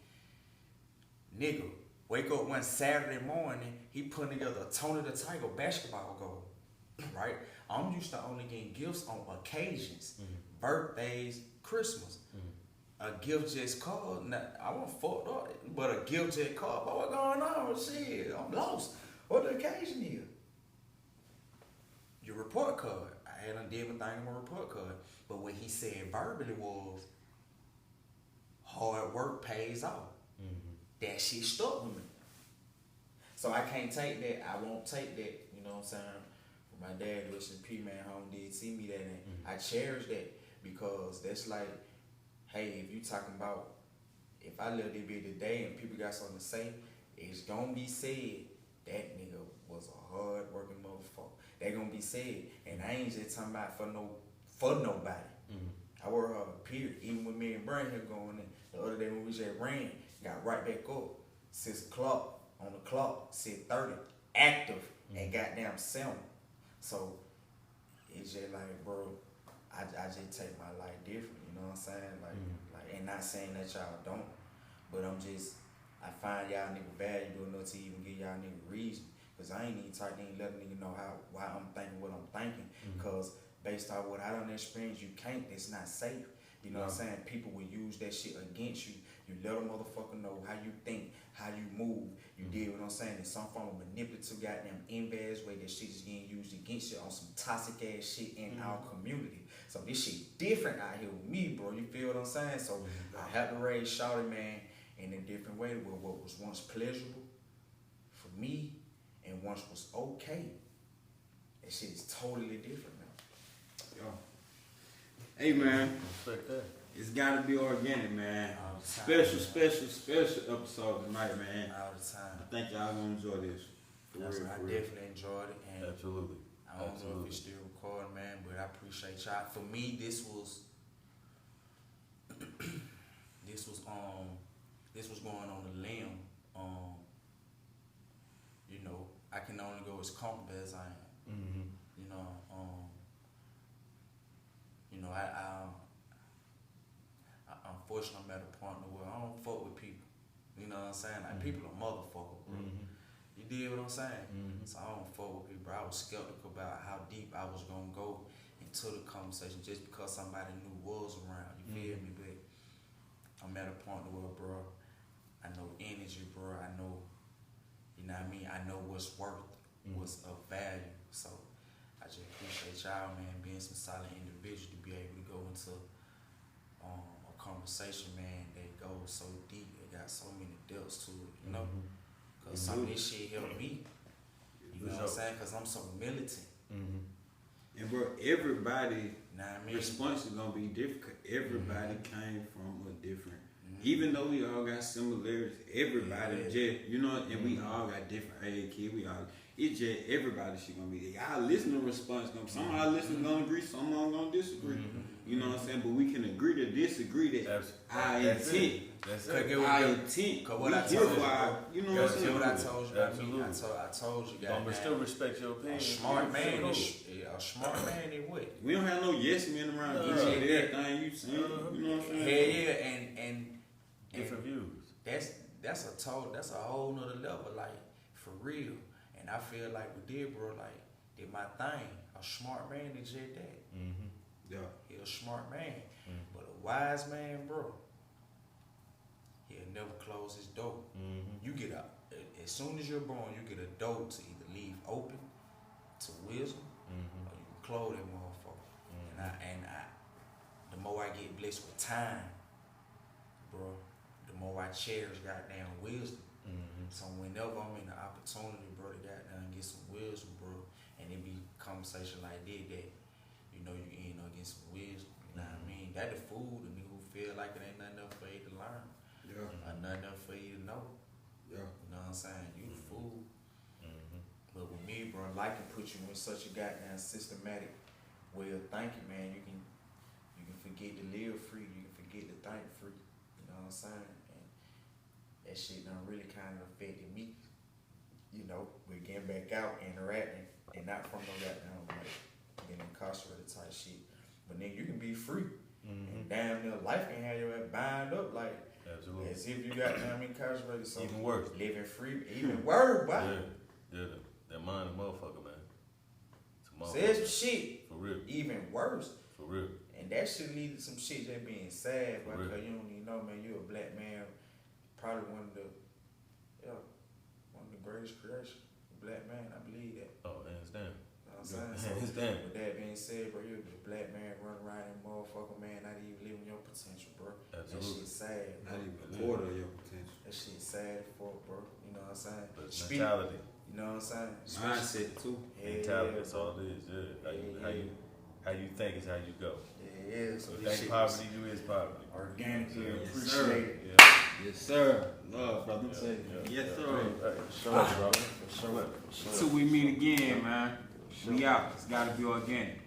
Nigga, wake up one Saturday morning, he put together a Tony the Tiger basketball goal, right? I'm used to only getting gifts on occasions, birthdays, Christmas. A gift just called. Now, I wasn't fucked up, but a gift just called. But what's going on? Shit, I'm lost. What the occasion is? Your report card. I hadn't did anything on my report card. But what he said verbally was, hard work pays off. That shit stuck with me. So I can't take that. I won't take that. You know what I'm saying? My dad, rest in peace, man, home did see me that, and I cherish that because that's like, hey, if you talking about, if I live there be today and people got something to say, it's gonna be said that nigga was a hard working motherfucker. They gonna be said, and I ain't just talking about for nobody. I work hard, period. Even with me and Brian here going in, the other day when we just ran, got right back up, 6 o'clock on the clock, 6:30, active, and goddamn 7. So it's just like, bro, I just take my life different, you know what I'm saying? Like, and not saying that y'all don't, but I find y'all nigga valuable enough to even give y'all nigga reason. Cause I ain't even let a nigga know why I'm thinking what I'm thinking. Cause based on what I done experienced, you can't, it's not safe. You know what I'm saying? People will use that shit against you. You let a motherfucker know how you think, how you move. You did what I'm saying? In some form of manipulative, goddamn inverse way that shit is getting used against you on some toxic ass shit in our community. So this shit different out here with me, bro. You feel what I'm saying? So I have to raise shawty, man, in a different way where what was once pleasurable for me and once was okay. That shit is totally different now. Yo. Hey, man. Respect that. It's gotta be organic, man. Special episode tonight, man. All the time. I think y'all gonna enjoy this. For real. Definitely enjoyed it. And Absolutely. I don't know if it's still recording, man, but I appreciate y'all. For me, this was going on a limb. You know, I can only go as comfortable as I am. You know, I unfortunately I'm at a point where I don't fuck with people. You know what I'm saying? Like people are motherfuckers, bro. You dig what I'm saying? So I don't fuck with people. I was skeptical about how deep I was gonna go into the conversation just because somebody knew was around. You feel me? But I'm at a point where, bro, I know energy, bro. I know, you know what I mean? I know what's worth, what's of value. So I just appreciate y'all, man, being some solid individuals to be able to go into a conversation, man, that goes so deep. It got so many depths to it, you know? Because some of this shit helped me. You know what I'm saying? Because I'm so militant. And bro, everybody Know what I mean? response is gonna be different. 'Cause everybody came from a different. Even though we all got similarities, everybody just, you know, and we all got different age kids. We all, it's just everybody shit gonna be. Our listening response gonna. Some of our listeners gonna agree, some of them gonna disagree. You know what I'm saying? But we can agree to disagree. That our intent. That's it. Our intent. Cause what I told you, you know what I'm saying? What I told you, Absolutely. I told you, But we still respect your opinion. A smart man is what? We don't have no yes men around. Everything you saying, you know what I'm saying? Yeah, and different views. That's a whole nother level, like for real. And I feel like we did, bro. Like did my thing. A smart man is just that. Yeah. He a smart man, but a wise man, bro. He'll never close his door. You get as soon as you're born, you get a door to either leave open to wisdom, or you can close that motherfucker. And I, the more I get blessed with time, bro, the more I cherish goddamn wisdom. So whenever I'm in the opportunity, bro, to goddamn get some wisdom, bro, and it be conversation like that, you know, you end up getting some wisdom. You know what I mean? That the food, the nigga who feel like it ain't nothing else for you to learn. Or nothing else for you to know. You know what I'm saying? You the fool. But with me, bro, life can put you in such a goddamn systematic way of thinking, man. You can forget to live free. You can forget to think free. You know what I'm saying? And that shit done really kind of affected me. You know, we're getting back out, interacting, and not from no goddamn like getting incarcerated type shit. But then you can be free. And damn near life can have your ass bind up like. Absolutely. As if you got incarcerated. So even worse. Living free, even worse, boy. Yeah. That mind a motherfucker, man. It's a motherfucker. Says some shit. For real. Even worse. For real. And that shit lead to some shit just being sad, boy. Because you don't even know, man. You a black man, probably one of the greatest creations. Black man, I believe that. Oh, hands down. You know what I'm saying? Hands down. With that being said, bro, you a black man running around and motherfucker, man, not even living your potential, bro. Absolutely. That shit sad. Not even a quarter of your potential. That shit sad for, bro. You know what I'm saying? But mentality. You know what I'm saying? Mindset too. Mentality, that's all it is. How you think is how you go. Yeah. So think poverty, you is poverty. Organically appreciate it. Yes, sir. Love, brother. Yes, sir. Show up, bro. Show up. Till we meet again, man. We out. It's gotta be organic.